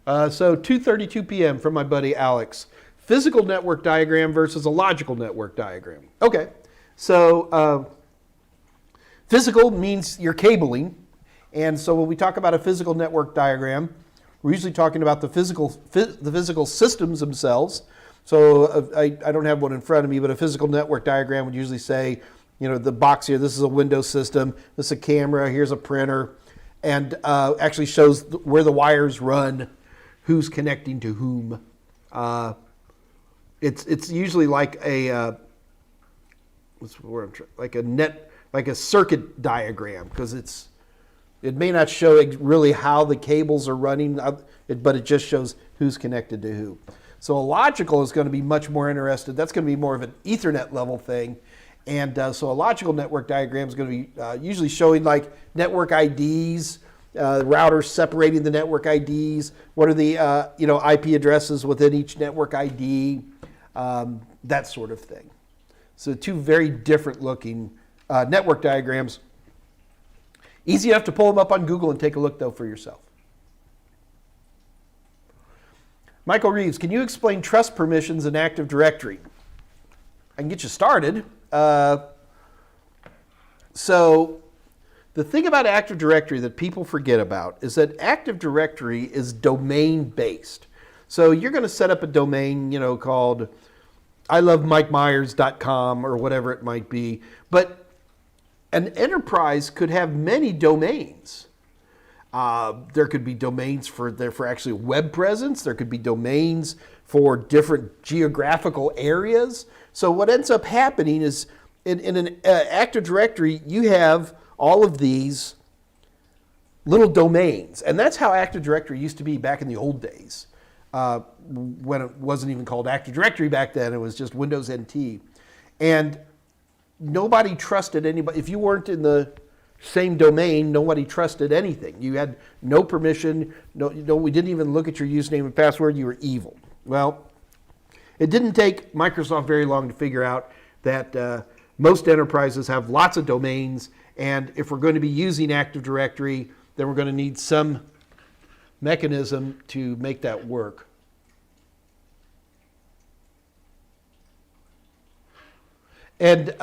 So 2:32 p.m. from my buddy Alex. Physical network diagram versus a logical network diagram. Okay, so physical means your cabling. And so when we talk about a physical network diagram, we're usually talking about the physical systems themselves. So I don't have one in front of me, but a physical network diagram would usually say, the box here, this is a Windows system, this is a camera, here's a printer, and actually shows where the wires run, who's connecting to whom. It's usually like a like a circuit diagram, because it may not show really how the cables are running, but it just shows who's connected to who. So a logical is going to be much more interested. That's going to be more of an Ethernet level thing. And so a logical network diagram is going to be usually showing like network IDs, routers separating the network IDs. What are the IP addresses within each network ID? That sort of thing. So two very different looking network diagrams. Easy enough to pull them up on Google and take a look, though, for yourself. Michael Reeves, can you explain trust permissions in Active Directory? I can get you started. So the thing about Active Directory that people forget about is that Active Directory is domain-based. So you're going to set up a domain, called ilovemikemyers.com or whatever it might be. But an enterprise could have many domains. There could be domains for actually web presence. There could be domains for different geographical areas. So what ends up happening is in an Active Directory, you have all of these little domains. And that's how Active Directory used to be back in the old days, when it wasn't even called Active Directory back then. It was just Windows NT. And nobody trusted anybody. If you weren't in the same domain, nobody trusted anything. You had no permission. We didn't even look at your username and password. You were evil. Well, it didn't take Microsoft very long to figure out that most enterprises have lots of domains, and if we're going to be using Active Directory, then we're going to need some mechanism to make that work. And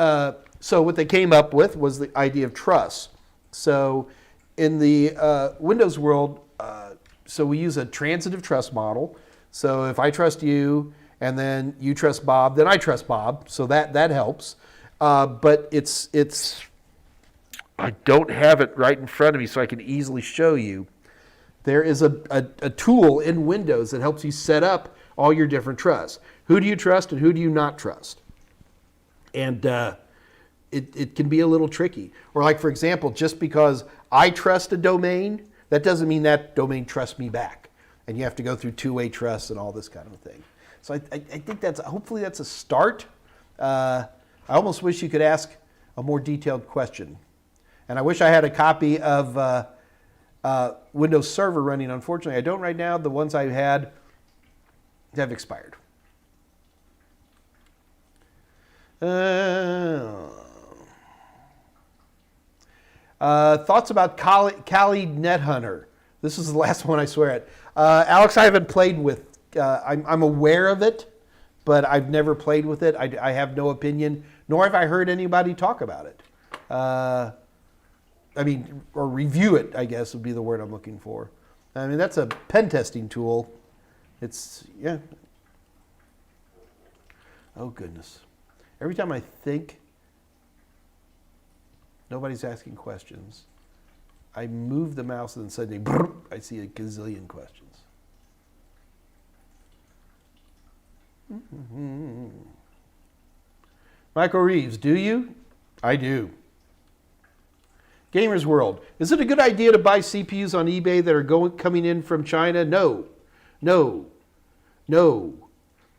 so what they came up with was the idea of trust. So in the Windows world, so we use a transitive trust model. So if I trust you and then you trust Bob, then I trust Bob. So that helps. But it's I don't have it right in front of me so I can easily show you. There is a tool in Windows that helps you set up all your different trusts. Who do you trust and who do you not trust? And it can be a little tricky. Or like, for example, just because I trust a domain, that doesn't mean that domain trusts me back. And you have to go through two-way trust and all this kind of thing. So I think hopefully that's a start. I almost wish you could ask a more detailed question. And I wish I had a copy of Windows Server running. Unfortunately, I don't right now. The ones I had have expired. Thoughts about Kali NetHunter. This is the last one I swear at. Alex, I haven't played with. I'm aware of it, but I've never played with it. I have no opinion, nor have I heard anybody talk about it. Or review it, I guess would be the word I'm looking for. I mean, that's a pen testing tool. Yeah. Oh, goodness. Every time I think nobody's asking questions, I move the mouse and suddenly I see a gazillion questions. Michael Reeves, do you? I do. Gamers World, is it a good idea to buy CPUs on eBay that are coming in from China? No.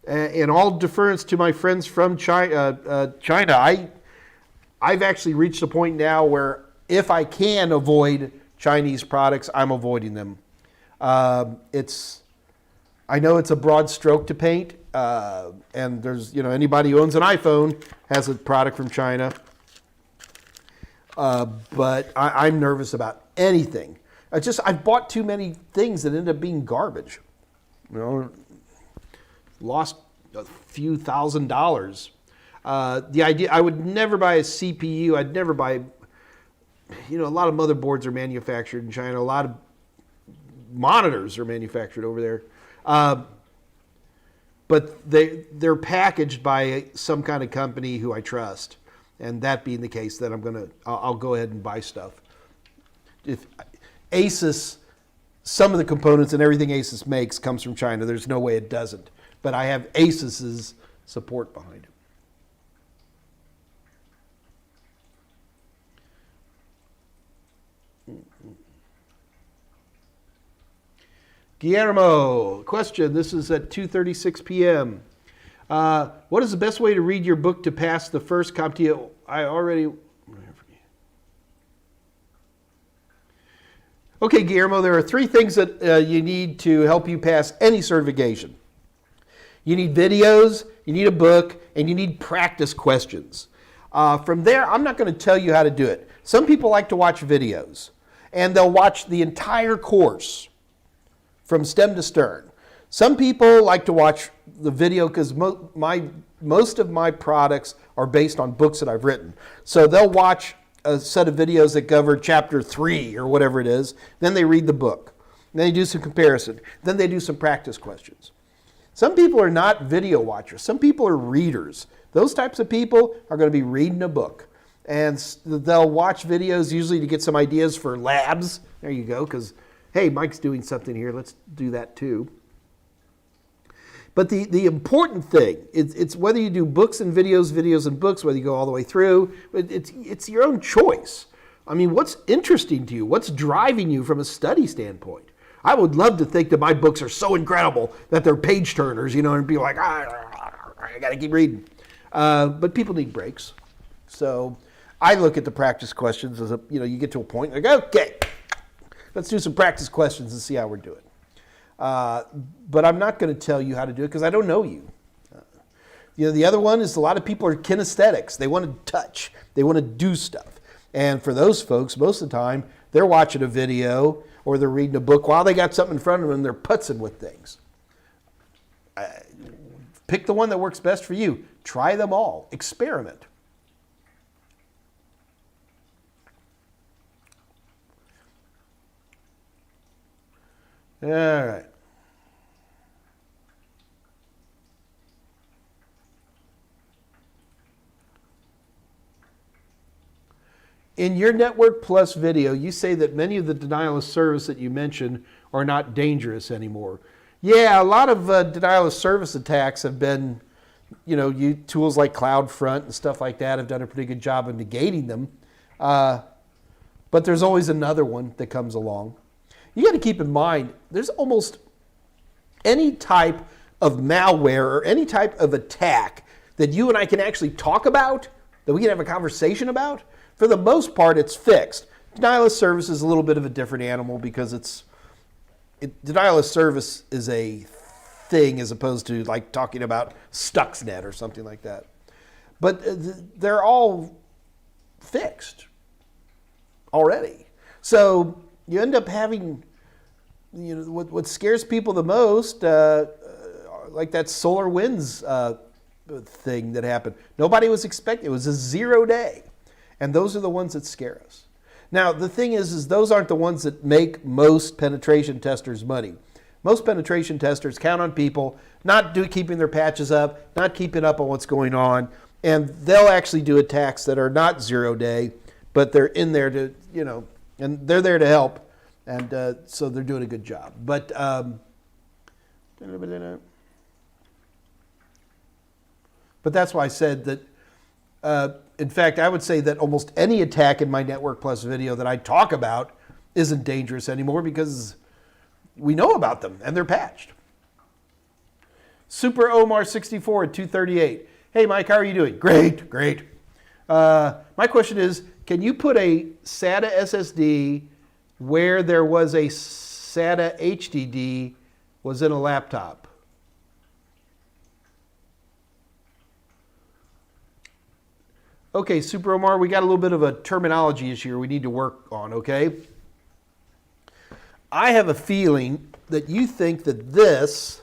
And all deference to my friends from China, I've actually reached a point now where if I can avoid Chinese products, I'm avoiding them. I know it's a broad stroke to paint, and there's anybody who owns an iPhone has a product from China. But I'm nervous about anything. I've bought too many things that end up being garbage. Lost a few $1,000s. The idea, I would never buy a CPU. I'd never buy, a lot of motherboards are manufactured in China. A lot of monitors are manufactured over there. But they're packaged by some kind of company who I trust. And that being the case, then I'll go ahead and buy stuff. If Asus, some of the components and everything Asus makes comes from China. There's no way it doesn't. But I have Asus's support behind it. Guillermo, question. This is at 2:36 p.m. What is the best way to read your book to pass the first CompTIA? Okay, Guillermo, there are three things that you need to help you pass any certification. You need videos, you need a book, and you need practice questions. From there, I'm not going to tell you how to do it. Some people like to watch videos, and they'll watch the entire course from stem to stern. Some people like to watch the video because most of my products are based on books that I've written. So they'll watch a set of videos that cover chapter 3 or whatever it is. Then they read the book. Then they do some comparison. Then they do some practice questions. Some people are not video watchers. Some people are readers. Those types of people are going to be reading a book. And they'll watch videos usually to get some ideas for labs. There you go, because, hey, Mike's doing something here. Let's do that too. But the important thing, it's whether you do books and videos, videos and books, whether you go all the way through, it's your own choice. I mean, what's interesting to you? What's driving you from a study standpoint? I would love to think that my books are so incredible that they're page turners, and be like, I got to keep reading. But people need breaks. So I look at the practice questions as you get to a point, like, okay, let's do some practice questions and see how we're doing. But I'm not going to tell you how to do it because I don't know you. The other one is a lot of people are kinesthetics. They want to touch. They want to do stuff. And for those folks, most of the time, they're watching a video or they're reading a book while they got something in front of them and they're putzing with things. Pick the one that works best for you. Try them all. Experiment. All right. In your Network Plus video, you say that many of the denial of service that you mentioned are not dangerous anymore. Yeah, a lot of denial of service attacks have been, tools like CloudFront and stuff like that have done a pretty good job of negating them. But there's always another one that comes along. You got to keep in mind, there's almost any type of malware or any type of attack that you and I can actually talk about, that we can have a conversation about. For the most part, it's fixed. Denial of service is a little bit of a different animal because denial of service is a thing as opposed to like talking about Stuxnet or something like that. But they're all fixed already. So you end up having, what scares people the most, like that SolarWinds thing that happened. Nobody was expecting. It was a 0 day. And those are the ones that scare us. Now, the thing is those aren't the ones that make most penetration testers money. Most penetration testers count on people not keeping their patches up, not keeping up on what's going on, and they'll actually do attacks that are not 0 day, but they're in there to, and they're there to help, and so they're doing a good job. But that's why I said that, in fact, I would say that almost any attack in my Network Plus video that I talk about isn't dangerous anymore because we know about them and they're patched. Super Omar 64 at 238. Hey, Mike, how are you doing? Great. My question is, can you put a SATA SSD where there was a SATA HDD was in a laptop? Okay, Super Omar, we got a little bit of a terminology issue here we need to work on, okay? I have a feeling that you think that this,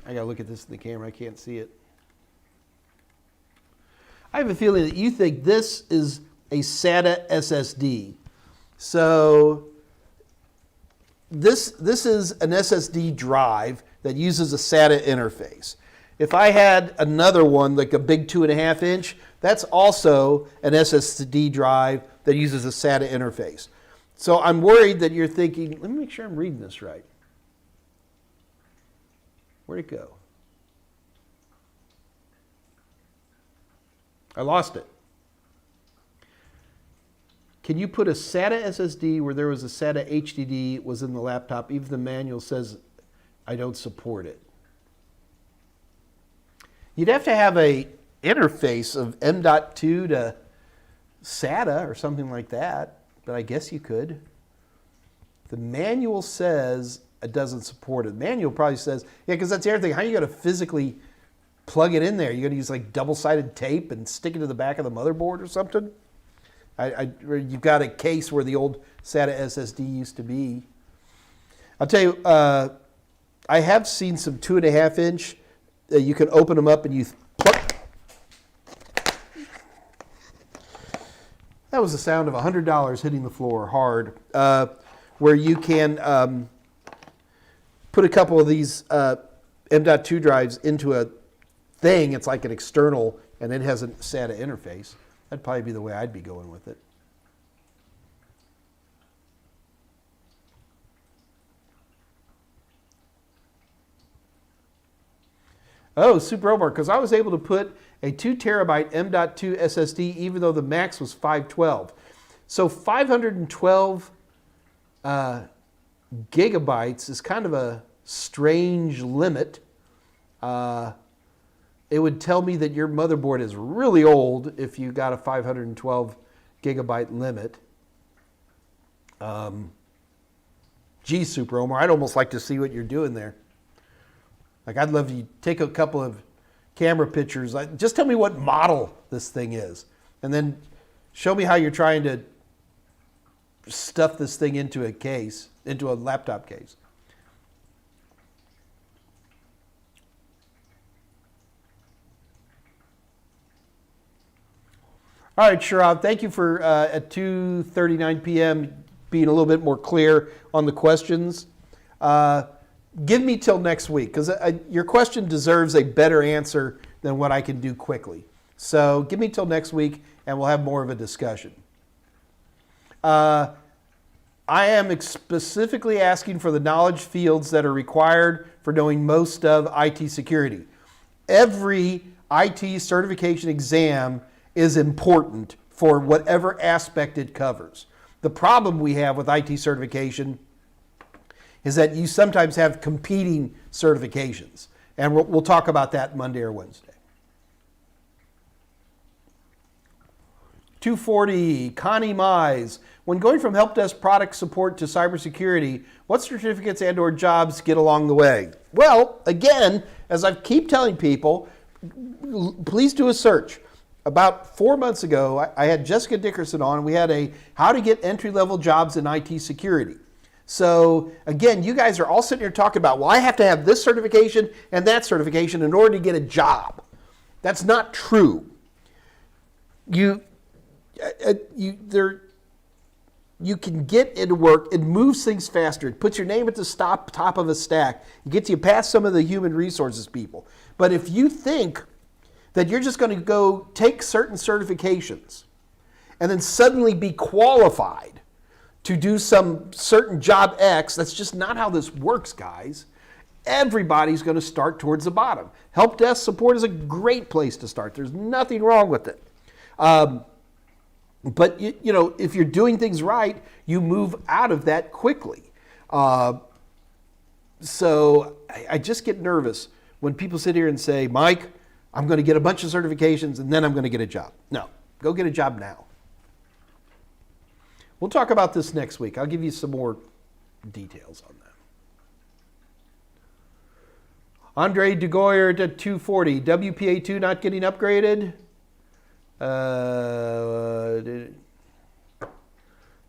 I gotta look at this in the camera, I can't see it. I have a feeling that you think this is a SATA SSD. So this is an SSD drive that uses a SATA interface. If I had another one, like a big 2.5 inch, that's also an SSD drive that uses a SATA interface. So I'm worried that you're thinking, let me make sure I'm reading this right. Where'd it go? I lost it. Can you put a SATA SSD where there was a SATA HDD was in the laptop, even the manual says I don't support it? You'd have to have a interface of M.2 to SATA or something like that, but I guess you could. The manual says it doesn't support it. The manual probably says, yeah, because that's the other thing. How are you going to physically plug it in there? You're going to use like double-sided tape and stick it to the back of the motherboard or something? You've got a case where the old SATA SSD used to be. I'll tell you, I have seen some 2.5 inch. You can open them up and you plug. That was the sound of $100 hitting the floor hard. Where you can put a couple of these M.2 drives into a thing. It's like an external, and it has a SATA interface. That'd probably be the way I'd be going with it. Oh, Super Omar, because I was able to put a 2 terabyte M.2 SSD even though the max was 512. So 512 gigabytes is kind of a strange limit. It would tell me that your motherboard is really old if you got a 512 gigabyte limit. Gee, Super Omar, I'd almost like to see what you're doing there. Like, I'd love to take a couple of camera pictures. Just tell me what model this thing is. And then show me how you're trying to stuff this thing into a case, into a laptop case. All right, Sharav, thank you for at 2:39 p.m. being a little bit more clear on the questions. Give me till next week, because your question deserves a better answer than what I can do quickly. So give me till next week, and we'll have more of a discussion. I am specifically asking for the knowledge fields that are required for knowing most of IT security. Every IT certification exam is important for whatever aspect it covers. The problem we have with IT certification is that you sometimes have competing certifications. And we'll talk about that Monday or Wednesday. 240, Connie Mize. When going from help desk product support to cybersecurity, what certificates and or jobs get along the way? Well, again, as I keep telling people, please do a search. About 4 months ago, I had Jessica Dickerson on, and we had a how to get entry-level jobs in IT security. So again, you guys are all sitting here talking about, well, I have to have this certification and that certification in order to get a job. That's not true. You can get into work. It moves things faster. It puts your name at the top of a stack. It gets you past some of the human resources people. But if you think that you're just going to go take certain certifications and then suddenly be qualified to do some certain job X, that's just not how this works, guys. Everybody's going to start towards the bottom. Help desk support is a great place to start. There's nothing wrong with it. But you know, if you're doing things right, you move out of that quickly. So I just get nervous when people sit here and say, Mike, I'm going to get a bunch of certifications and then I'm going to get a job. No, go get a job now. We'll talk about this next week. I'll give you some more details on that. Andre DeGoyer at 240. WPA2 not getting upgraded?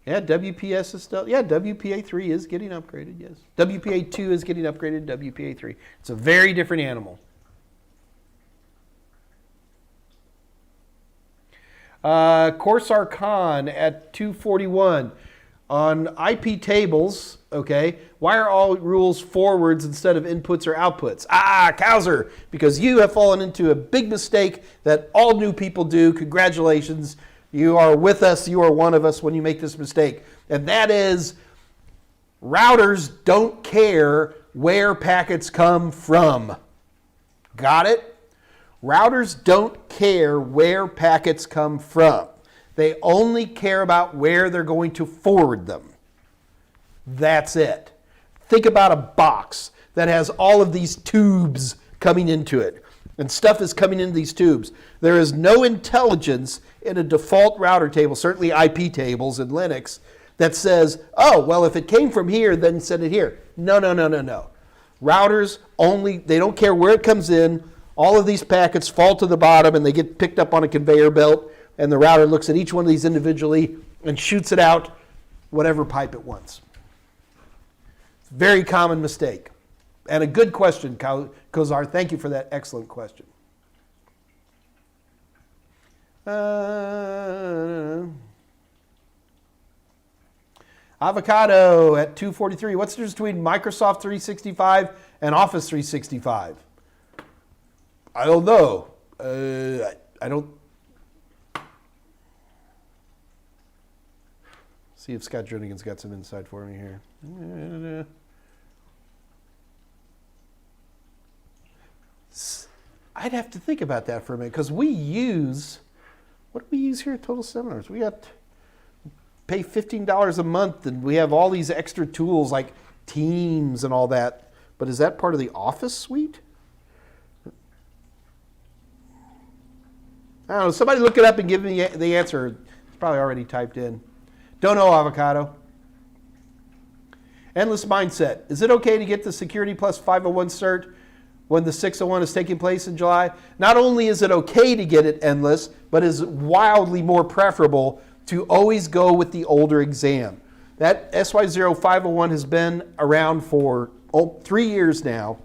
Yeah, WPS is still, yeah, WPA3 is getting upgraded, yes. WPA2 is getting upgraded, WPA3. It's a very different animal. Corsair Khan at 241. On IP tables, okay, why are all rules forwards instead of inputs or outputs? Kowser, because you have fallen into a big mistake that all new people do. Congratulations. You are with us. You are one of us when you make this mistake. And that is, routers don't care where packets come from. Got it? Routers don't care where packets come from. They only care about where they're going to forward them. That's it. Think about a box that has all of these tubes coming into it, and stuff is coming into these tubes. There is no intelligence in a default router table, certainly IP tables in Linux, that says, oh, well, if it came from here, then send it here. No, no, no, no, no. Routers only, they don't care where it comes in. All of these packets fall to the bottom and they get picked up on a conveyor belt, and the router looks at each one of these individually and shoots it out whatever pipe it wants. Very common mistake. And a good question, Kozar. Thank you for that excellent question. Avocado at 243. What's the difference between Microsoft 365 and Office 365? I don't know. I don't. See if Scott Jernigan's got some insight for me here. I'd have to think about that for a minute, because we use, what do we use here at Total Seminars? We got pay $15 a month, and we have all these extra tools like Teams and all that. But is that part of the Office suite? I don't know. Somebody look it up and give me the answer. It's probably already typed in. Don't know, Avocado. Endless Mindset. Is it okay to get the Security Plus 501 cert when the 601 is taking place in July? Not only is it okay to get it endless, but is wildly more preferable to always go with the older exam. That SY0 501 has been around for 3 years now,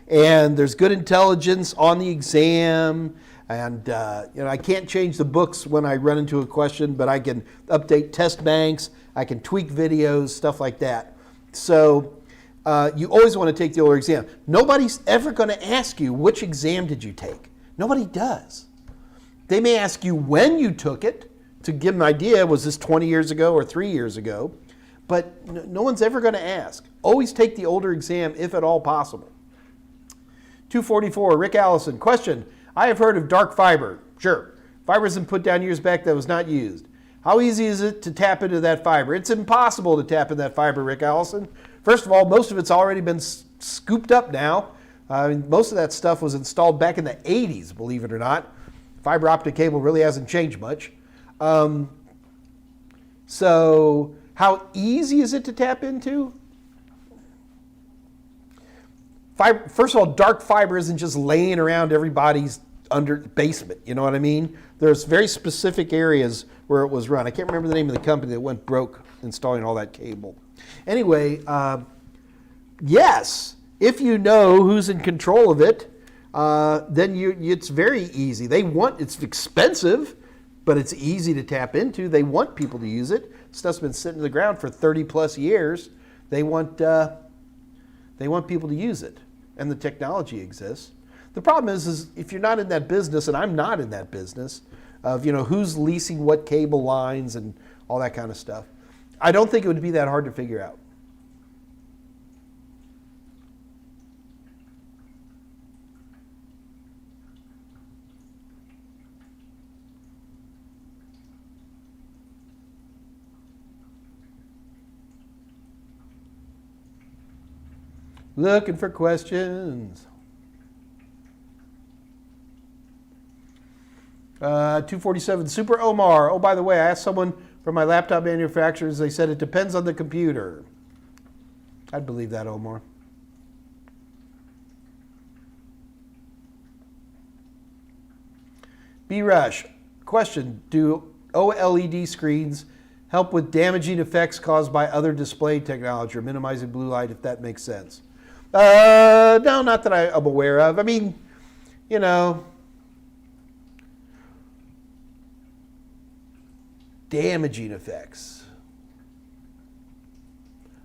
and there's good intelligence on the exam. And I can't change the books when I run into a question, but I can update test banks, I can tweak videos, stuff like that. So you always want to take the older exam. Nobody's ever going to ask you, which exam did you take? Nobody does. They may ask you when you took it to give them an idea, was this 20 years ago or 3 years ago? But no one's ever going to ask. Always take the older exam if at all possible. 244, Rick Allison. Question. I have heard of dark fiber. Sure. Fiber has been put down years back that was not used. How easy is it to tap into that fiber? It's impossible to tap into that fiber, Rick Allison. First of all, most of it's already been scooped up now. Most of that stuff was installed back in the 80s, believe it or not. Fiber optic cable really hasn't changed much. So how easy is it to tap into? First of all, dark fiber isn't just laying around everybody's under basement. You know what I mean? There's very specific areas where it was run. I can't remember the name of the company that went broke installing all that cable. Anyway, yes, if you know who's in control of it, then it's very easy. It's expensive, but it's easy to tap into. They want people to use it. Stuff's been sitting in the ground for 30 plus years. They want people to use it, and the technology exists. The problem is if you're not in that business, and I'm not in that business, of who's leasing what cable lines and all that kind of stuff, I don't think it would be that hard to figure out. Looking for questions. 247, Super Omar. Oh, by the way, I asked someone from my laptop manufacturers. They said it depends on the computer. I'd believe that, Omar. B-Rush. Question, do OLED screens help with damaging effects caused by other display technology or minimizing blue light, if that makes sense? No, not that I'm aware of. I mean, damaging effects.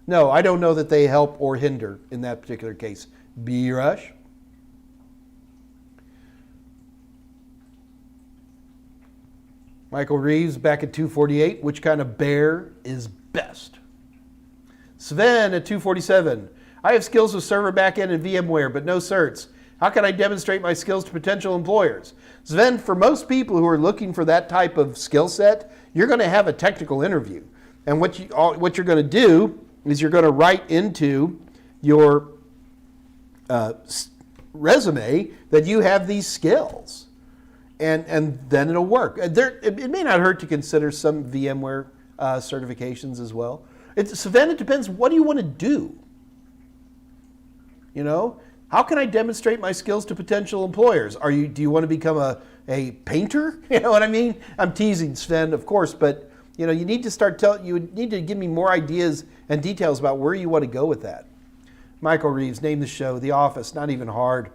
No, I don't know that they help or hinder in that particular case. B-Rush. Michael Reeves back at 248. Which kind of bear is best? Sven at 247. I have skills with server backend and VMware, but no certs. How can I demonstrate my skills to potential employers? Sven, for most people who are looking for that type of skill set, you're going to have a technical interview. And what you're going to do is you're going to write into your resume that you have these skills. And then it'll work. It may not hurt to consider some VMware certifications as well. Sven, it depends. What do you want to do? You know, how can I demonstrate my skills to potential employers? Do you want to become a painter? You know what I mean? I'm teasing, Sven, of course, but you know, you need to you need to give me more ideas and details about where you want to go with that. Michael Reeves, name the show, The Office, not even hard.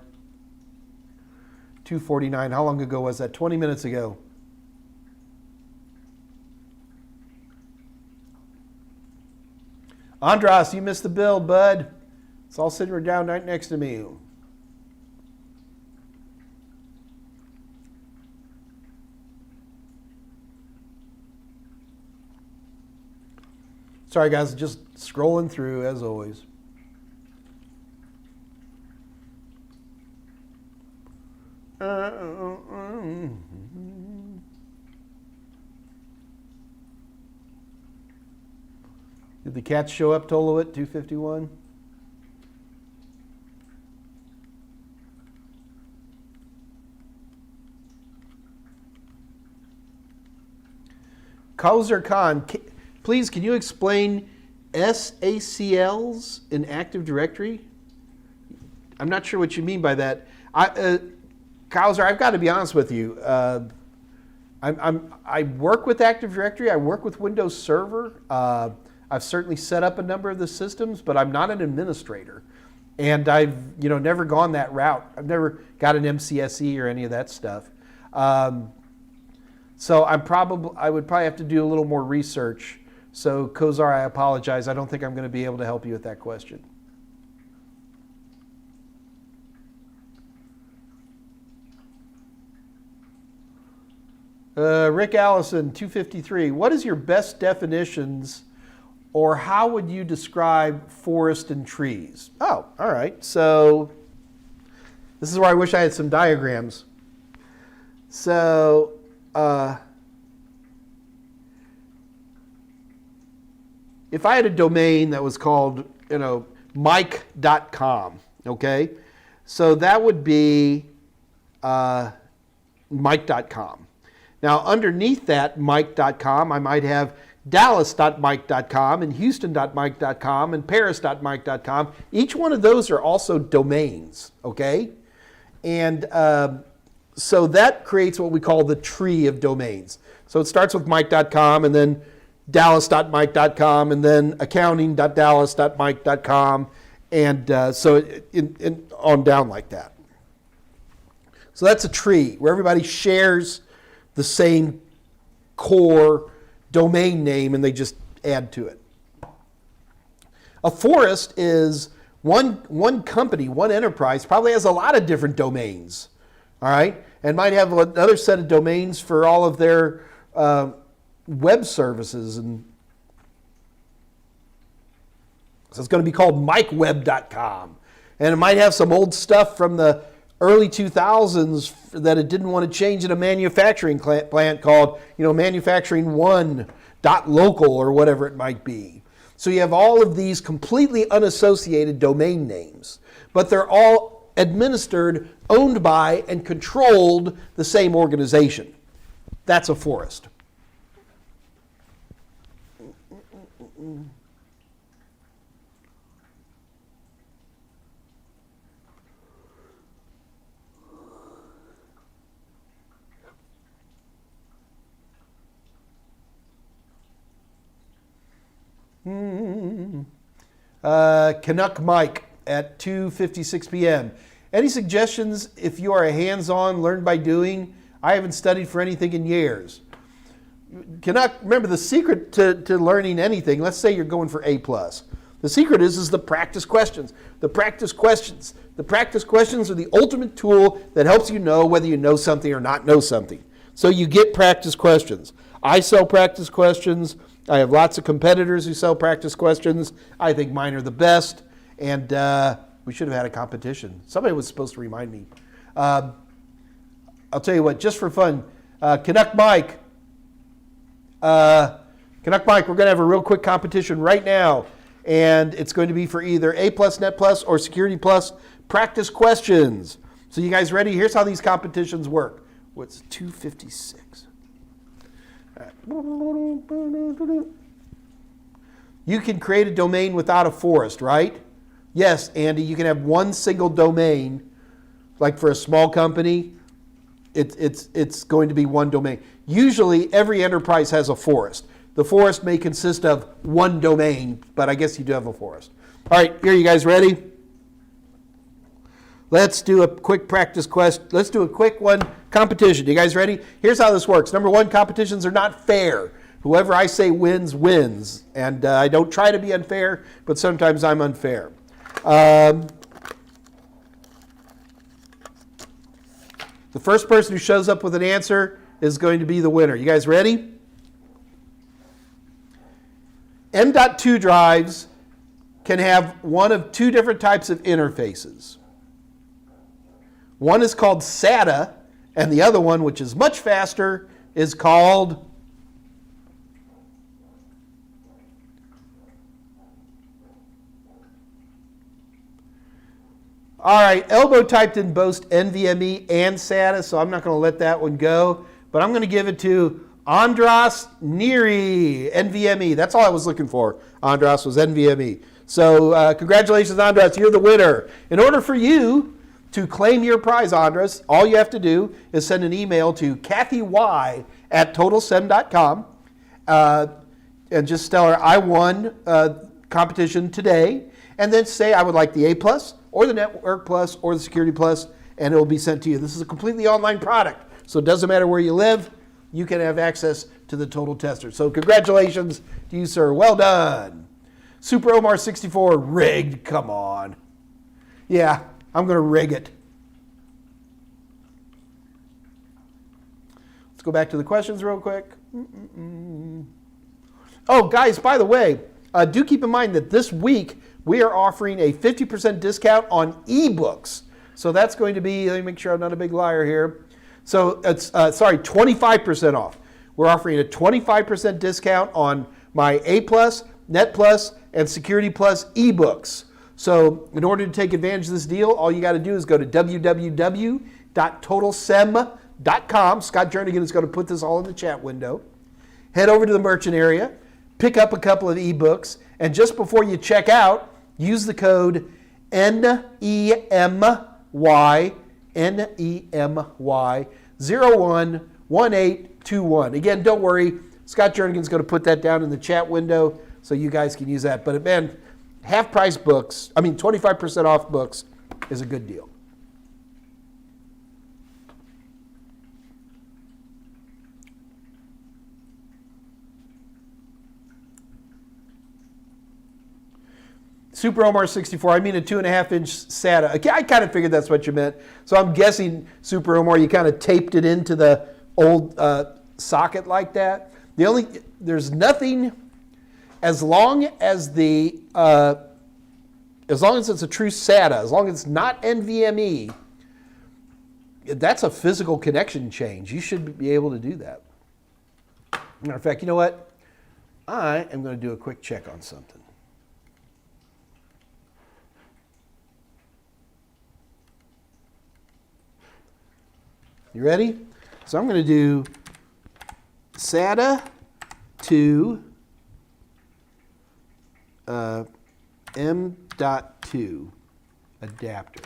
2:49, how long ago was that? 20 minutes ago. Andras, you missed the build, bud. It's all sitting down right next to me. Sorry, guys, just scrolling through as always. Did the cats show up, Tolowit, 251? Kauser Khan, please, can you explain SACLs in Active Directory? I'm not sure what you mean by that. Kauser, I've got to be honest with you. I work with Active Directory. I work with Windows Server. I've certainly set up a number of the systems, but I'm not an administrator. And I've never gone that route. I've never got an MCSE or any of that stuff. So I would probably have to do a little more research. So Kozar, I apologize. I don't think I'm going to be able to help you with that question. Rick Allison, 253. What is your best definitions, or how would you describe forest and trees? Oh, all right. So this is where I wish I had some diagrams. So if I had a domain that was called, Mike.com, okay? So that would be Mike.com. Now, underneath that Mike.com, I might have Dallas.Mike.com and Houston.Mike.com and Paris.Mike.com. Each one of those are also domains, okay? And so that creates what we call the tree of domains. So it starts with Mike.com and then Dallas.Mike.com and then accounting.Dallas.Mike.com and so on down like that. So that's a tree where everybody shares the same core domain name and they just add to it. A forest is one company, one enterprise probably has a lot of different domains, all right? And might have another set of domains for all of their web services. And so it's going to be called MikeWeb.com. And it might have some old stuff from the early 2000s that it didn't want to change in a manufacturing plant called, manufacturing1.local or whatever it might be. So you have all of these completely unassociated domain names, but they're all administered, owned by, and controlled the same organization. That's a forest. Canuck Mike at 2:56 p.m. Any suggestions if you are a hands-on, learn by doing? I haven't studied for anything in years. Canuck, remember the secret to learning anything, let's say you're going for A+. The secret is the practice questions. The practice questions are the ultimate tool that helps you know whether you know something or not know something. So you get practice questions. I sell practice questions. I have lots of competitors who sell practice questions. I think mine are the best, and we should have had a competition. Somebody was supposed to remind me. I'll tell you what, just for fun, Canuck Mike, we're going to have a real quick competition right now, and it's going to be for either A+, Net+, or Security Plus practice questions. So you guys ready? Here's how these competitions work. What's 256? You can create a domain without a forest, right? Yes, Andy, you can have one single domain. Like for a small company, it's going to be one domain. Usually, every enterprise has a forest. The forest may consist of one domain, but I guess you do have a forest. All right, here, you guys ready? Let's do a quick practice question. Let's do a quick one. Competition. You guys ready? Here's how this works. Number one, competitions are not fair. Whoever I say wins, wins. And I don't try to be unfair, but sometimes I'm unfair. The first person who shows up with an answer is going to be the winner. You guys ready? M.2 drives can have one of two different types of interfaces. One is called SATA, and the other one, which is much faster, is called all right, Elbow typed in both NVMe and SATA, so I'm not going to let that one go. But I'm going to give it to Andras Neri, NVMe. That's all I was looking for. Andras was NVMe. So congratulations, Andras. You're the winner. In order for you to claim your prize, Andras, all you have to do is send an email to kathyy at totalsem.com and just tell her I won competition today. And then say I would like the A+, or the Network Plus, or the Security Plus, and it will be sent to you. This is a completely online product, so it doesn't matter where you live. You can have access to the Total Tester. So congratulations to you, sir. Well done. Super Omar 64, rigged. Come on. Yeah, I'm going to rig it. Let's go back to the questions real quick. Oh, guys, by the way, do keep in mind that this week we are offering a 50% discount on ebooks. So that's going to be, let me make sure I'm not a big liar here. So it's, 25% off. We're offering a 25% discount on my A+, Net Plus, and Security Plus ebooks. So in order to take advantage of this deal, all you got to do is go to www.totalsem.com. Scott Jernigan is going to put this all in the chat window. Head over to the merchant area, pick up a couple of ebooks, and just before you check out, use the code NEMY 011821. Again, don't worry, Scott Jernigan's going to put that down in the chat window so you guys can use that. But man, half price books, 25% off books is a good deal. Super Omar 64, I mean a 2.5-inch SATA. Okay, I kind of figured that's what you meant. So I'm guessing, Super Omar, you kind of taped it into the old socket like that. There's nothing, as long as it's a true SATA, as long as it's not NVMe, that's a physical connection change. You should be able to do that. Matter of fact, you know what? I am going to do a quick check on something. You ready? So I'm going to do SATA to M.2 adapter.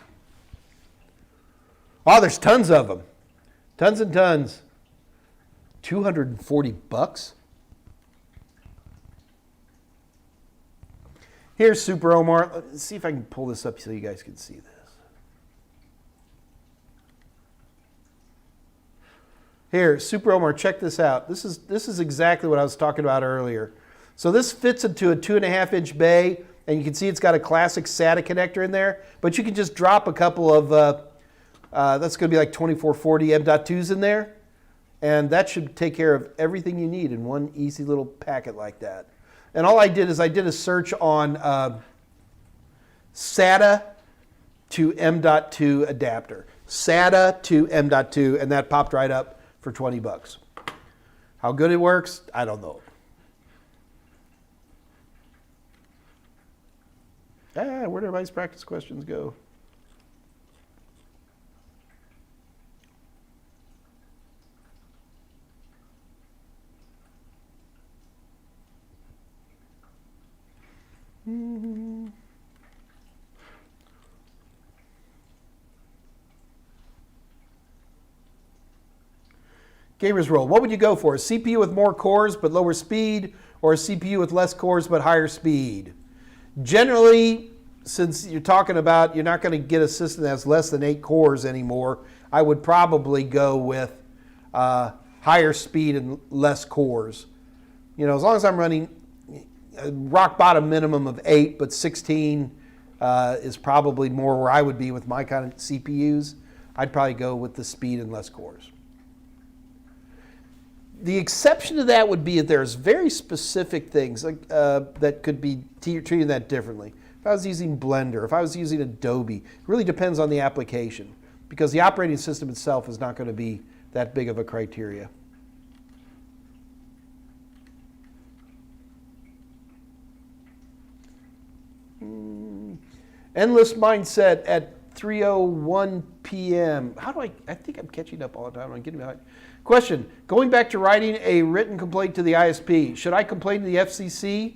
Oh, there's tons of them. Tons and tons. $240. Here's Super Omar. Let's see if I can pull this up so you guys can see this. Here, Super Omar, check this out. This is exactly what I was talking about earlier. So this fits into a 2.5-inch bay, and you can see it's got a classic SATA connector in there, but you can just drop a couple of, that's going to be like 2440 M.2s in there, and that should take care of everything you need in one easy little packet like that. And all I did is I did a search on SATA to M.2 adapter. SATA to M.2, and that popped right up for $20. How good it works, I don't know. Where did everybody's practice questions go? Gamer's role. What would you go for? A CPU with more cores but lower speed, or a CPU with less cores but higher speed? Generally, since you're talking about you're not going to get a system that's less than 8 cores anymore, I would probably go with higher speed and less cores. As long as I'm running a rock bottom minimum of 8, but 16 is probably more where I would be with my kind of CPUs. I'd probably go with the speed and less cores. The exception to that would be that there's very specific things that could be treated that differently. If I was using Blender, if I was using Adobe, it really depends on the application, because the operating system itself is not going to be that big of a criteria. Endless Mindset at 3:01 p.m. How do I think I'm catching up all the time. I'm getting behind. Question, going back to writing a written complaint to the ISP, should I complain to the FCC?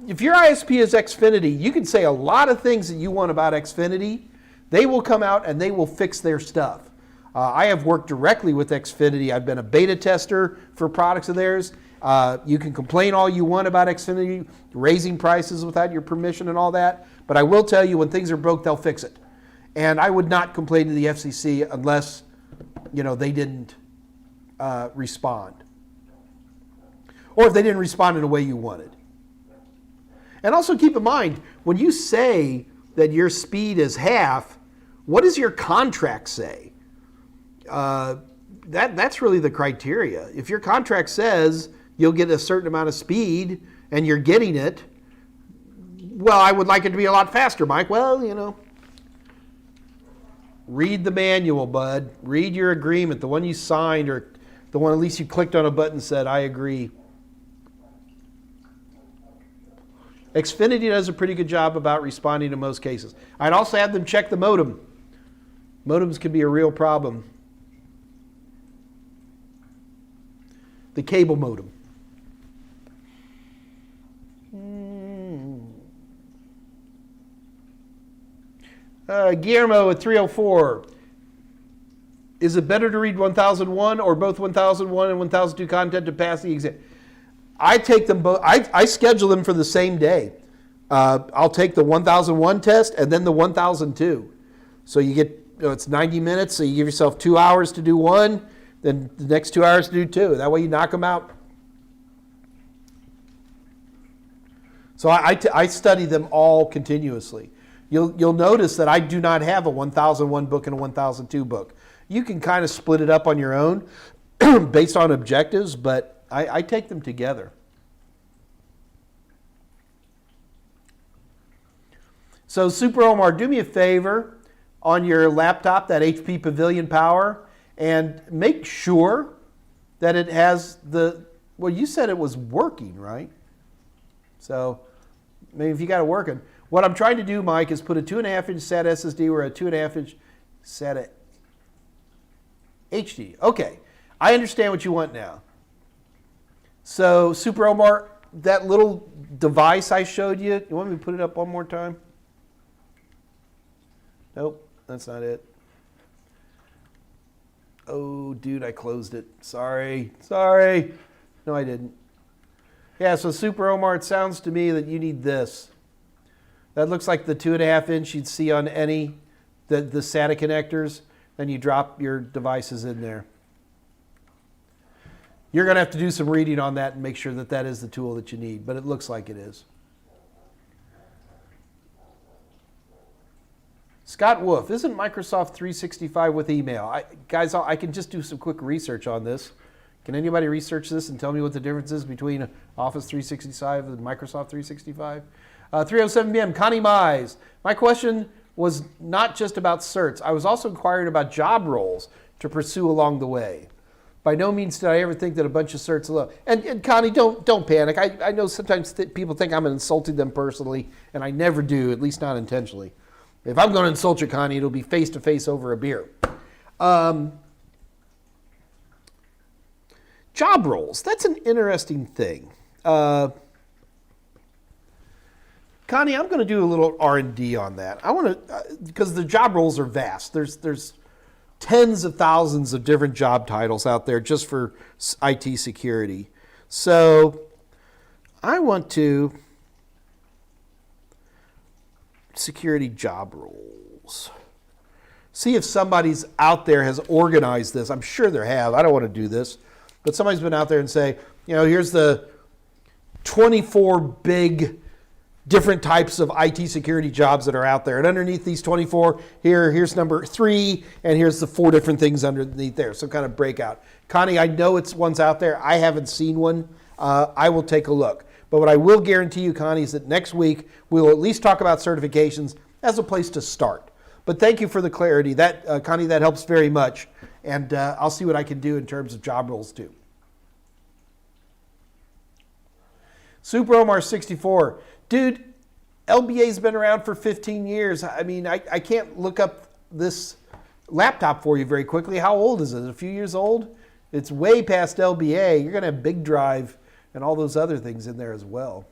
If your ISP is Xfinity, you can say a lot of things that you want about Xfinity. They will come out and they will fix their stuff. I have worked directly with Xfinity. I've been a beta tester for products of theirs. You can complain all you want about Xfinity, raising prices without your permission and all that. But I will tell you, when things are broke, they'll fix it. And I would not complain to the FCC unless they didn't respond. Or if they didn't respond in a way you wanted. And also keep in mind, when you say that your speed is half, what does your contract say? That's really the criteria. If your contract says you'll get a certain amount of speed and you're getting it, well, I would like it to be a lot faster, Mike. Well, read the manual, bud. Read your agreement, the one you signed, or the one at least you clicked on a button and said, I agree. Xfinity does a pretty good job about responding in most cases. I'd also have them check the modem. Modems can be a real problem. The cable modem. Guillermo at 304. Is it better to read 1001 or both 1001 and 1002 content to pass the exam? I take them both. I schedule them for the same day. I'll take the 1001 test and then the 1002. So you get, it's 90 minutes, so you give yourself 2 hours to do one, then the next 2 hours to do two. That way you knock them out. So I study them all continuously. You'll notice that I do not have a 1001 book and a 1002 book. You can kind of split it up on your own based on objectives, but I take them together. So Super Omar, do me a favor on your laptop, that HP Pavilion Power, and make sure that it has well, you said it was working, right? So maybe if you got it working. What I'm trying to do, Mike, is put a 2.5-inch SATA SSD or a 2.5-inch SATA HD. Okay, I understand what you want now. So, Super Omar, that little device I showed you, you want me to put it up one more time? Nope, that's not it. Oh, dude, I closed it. Sorry. No, I didn't. Yeah, so Super Omar, it sounds to me that you need this. That looks like the 2.5-inch you'd see on any, the SATA connectors, and you drop your devices in there. You're going to have to do some reading on that and make sure that that is the tool that you need, but it looks like it is. Scott Wolf, isn't Microsoft 365 with email? Guys, I can just do some quick research on this. Can anybody research this and tell me what the difference is between Office 365 and Microsoft 365? 3:07 p.m., Connie Mize. My question was not just about certs. I was also inquiring about job roles to pursue along the way. By no means did I ever think that a bunch of certs alone. And Connie, don't panic. I know sometimes people think I'm insulting them personally, and I never do, at least not intentionally. If I'm going to insult you, Connie, it'll be face-to-face over a beer. Job roles, that's an interesting thing. Connie, I'm going to do a little R&D on that. I want to, because the job roles are vast. There's tens of thousands of different job titles out there just for IT security. So I want to security job roles. See if somebody's out there has organized this. I'm sure there have. I don't want to do this. But somebody's been out there and say, here's the 24 big different types of IT security jobs that are out there. And underneath these 24, here's number 3, and here's the 4 different things underneath there. Some kind of breakout. Connie, I know one's out there. I haven't seen one. I will take a look. But what I will guarantee you, Connie, is that next week we will at least talk about certifications as a place to start. But thank you for the clarity. Connie, that helps very much. And I'll see what I can do in terms of job roles too. Super Omar 64. Dude, LBA's been around for 15 years. I mean, I can't look up this laptop for you very quickly. How old is it? A few years old? It's way past LBA. You're going to have big drive and all those other things in there as well.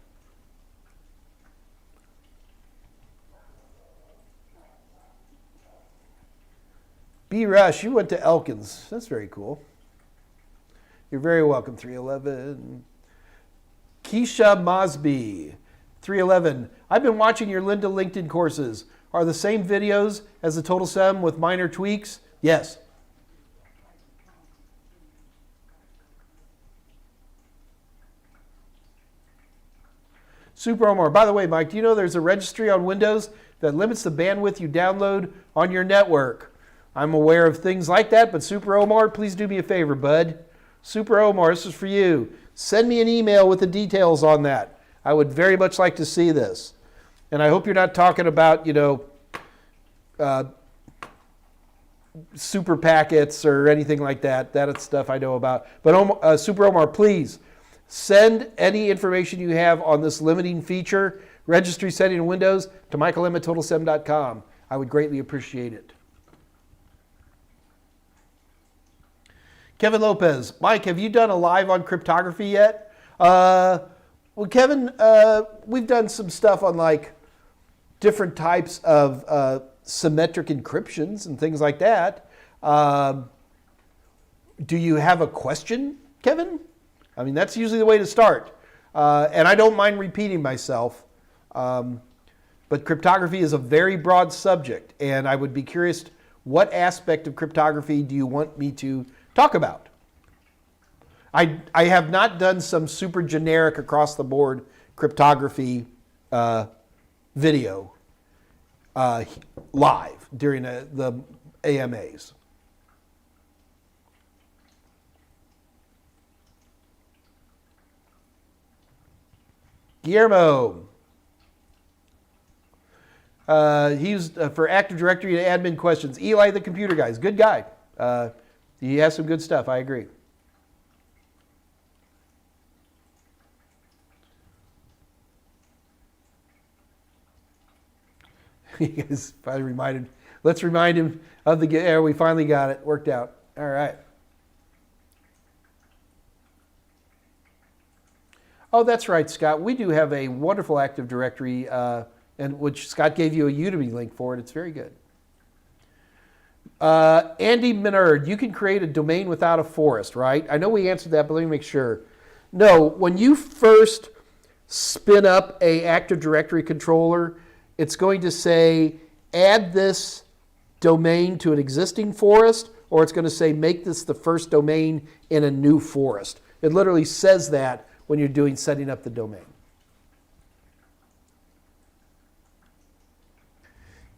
B. Rush, you went to Elkins. That's very cool. You're very welcome, 311. Keisha Mosby, 311. I've been watching your Linda LinkedIn courses. Are the same videos as the Total SEM with minor tweaks? Yes. Super Omar. By the way, Mike, do you know there's a registry on Windows that limits the bandwidth you download on your network? I'm aware of things like that, but Super Omar, please do me a favor, bud. Super Omar, this is for you. Send me an email with the details on that. I would very much like to see this. And I hope you're not talking about, super packets or anything like that. That's stuff I know about. But Super Omar, please send any information you have on this limiting feature, registry setting in Windows, to michaelm@totalsem.com. I would greatly appreciate it. Kevin Lopez. Mike, have you done a live on cryptography yet? Well, Kevin, we've done some stuff on like different types of symmetric encryptions and things like that. Do you have a question, Kevin? I mean, that's usually the way to start. And I don't mind repeating myself. But cryptography is a very broad subject. And I would be curious, what aspect of cryptography do you want me to talk about? I have not done some super generic across the board cryptography video live during the AMAs. Guillermo. He used for Active Directory and admin questions. Eli, the computer guy, is a good guy. He has some good stuff, I agree. You guys finally reminded. Let's remind him of the. Yeah, we finally got it worked out. All right. Oh, that's right, Scott. We do have a wonderful Active Directory, and which Scott gave you a Udemy link for it. It's very good. Andy Minard, you can create a domain without a forest, right? I know we answered that, but let me make sure. No, when you first spin up a Active Directory controller, it's going to say add this domain to an existing forest, or it's going to say make this the first domain in a new forest. It literally says that when you're setting up the domain.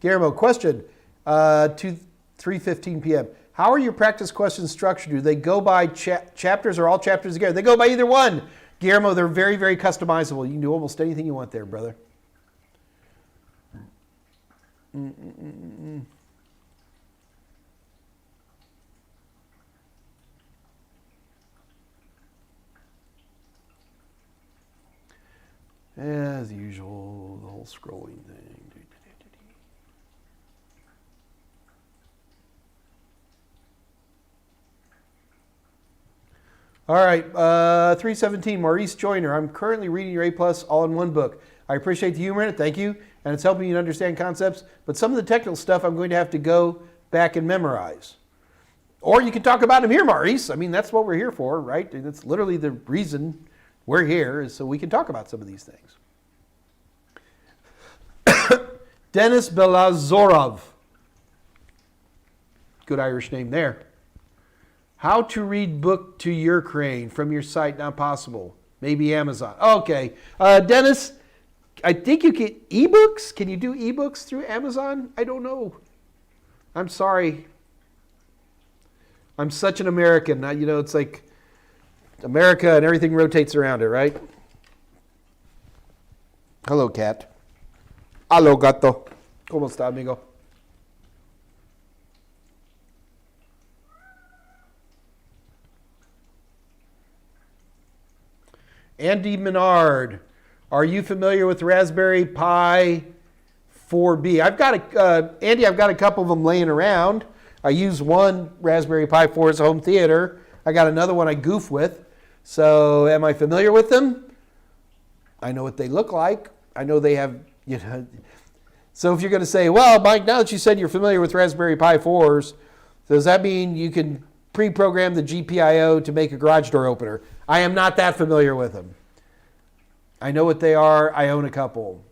Guillermo, question, 3:15 p.m. How are your practice questions structured? Do they go by chapters or all chapters together? They go by either one. Guillermo, they're very, very customizable. You can do almost anything you want there, brother. As usual, the whole scrolling thing. All right, 317, Maurice Joyner. I'm currently reading your A+ all-in-one book. I appreciate the humor in it, thank you, and it's helping you understand concepts, but some of the technical stuff I'm going to have to go back and memorize. Or you can talk about them here, Maurice. I mean, that's what we're here for, right? And it's literally the reason we're here is so we can talk about some of these things. Denis Belazorov. Good Irish name there. How to read book to Ukraine from your site, not possible. Maybe Amazon. Okay. Dennis, I think you get ebooks. Can you do ebooks through Amazon? I don't know. I'm sorry. I'm such an American. You know, it's like America and everything rotates around it, right? Hello, cat. Hello, gato. ¿Cómo está, amigo? Andy Menard, are you familiar with Raspberry Pi 4B? Andy, I've got a couple of them laying around. I use one Raspberry Pi 4 as a home theater. I got another one I goof with. So am I familiar with them? I know what they look like. I know they have, you know. So if you're going to say, well, Mike, now that you said you're familiar with Raspberry Pi 4s, does that mean you can pre-program the GPIO to make a garage door opener? I am not that familiar with them. I know what they are. I own a couple.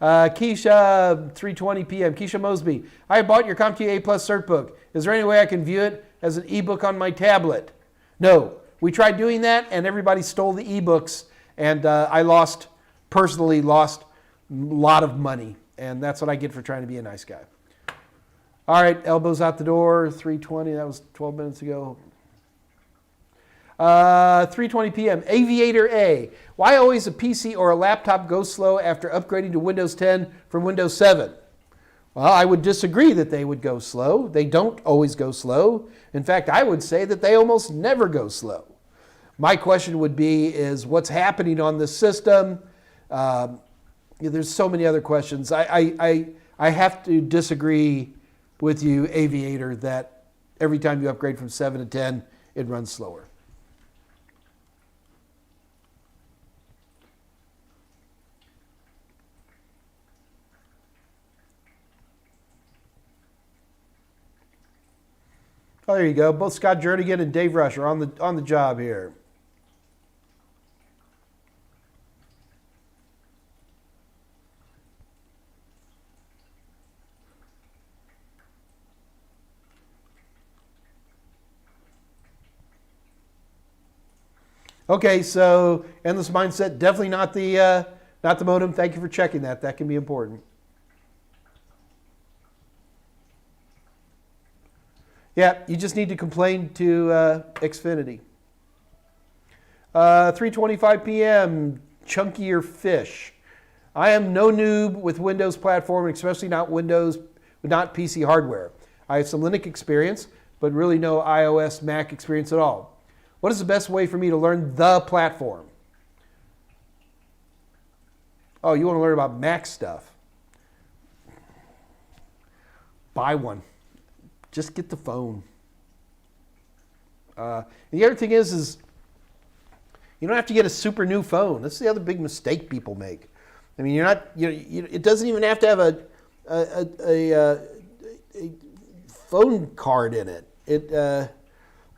Keisha, 3:20 p.m. Keisha Mosby, I bought your CompTIA A+ cert book. Is there any way I can view it as an ebook on my tablet? No. We tried doing that, and everybody stole the ebooks, and I personally lost a lot of money, and that's what I get for trying to be a nice guy. All right, elbows out the door, 3:20. That was 12 minutes ago. 3:20 p.m. Aviator A. Why always a PC or a laptop goes slow after upgrading to Windows 10 from Windows 7? Well, I would disagree that they would go slow. They don't always go slow. In fact, I would say that they almost never go slow. My question would be is what's happening on the system? There's so many other questions. I have to disagree with you, Aviator, that every time you upgrade from 7 to 10, it runs slower. Oh, there you go. Both Scott Jernigan and Dave Rush are on the job here. Okay, so endless mindset, definitely not the modem. Thank you for checking that. That can be important. Yeah, you just need to complain to Xfinity. 3:25 p.m. Chunkier Fish. I am no noob with Windows platform, especially not PC hardware. I have some Linux experience, but really no iOS, Mac experience at all. What is the best way for me to learn the platform? Oh, you want to learn about Mac stuff? Buy one. Just get the phone. And the other thing is you don't have to get a super new phone. That's the other big mistake people make. I mean, it doesn't even have to have a phone card in it.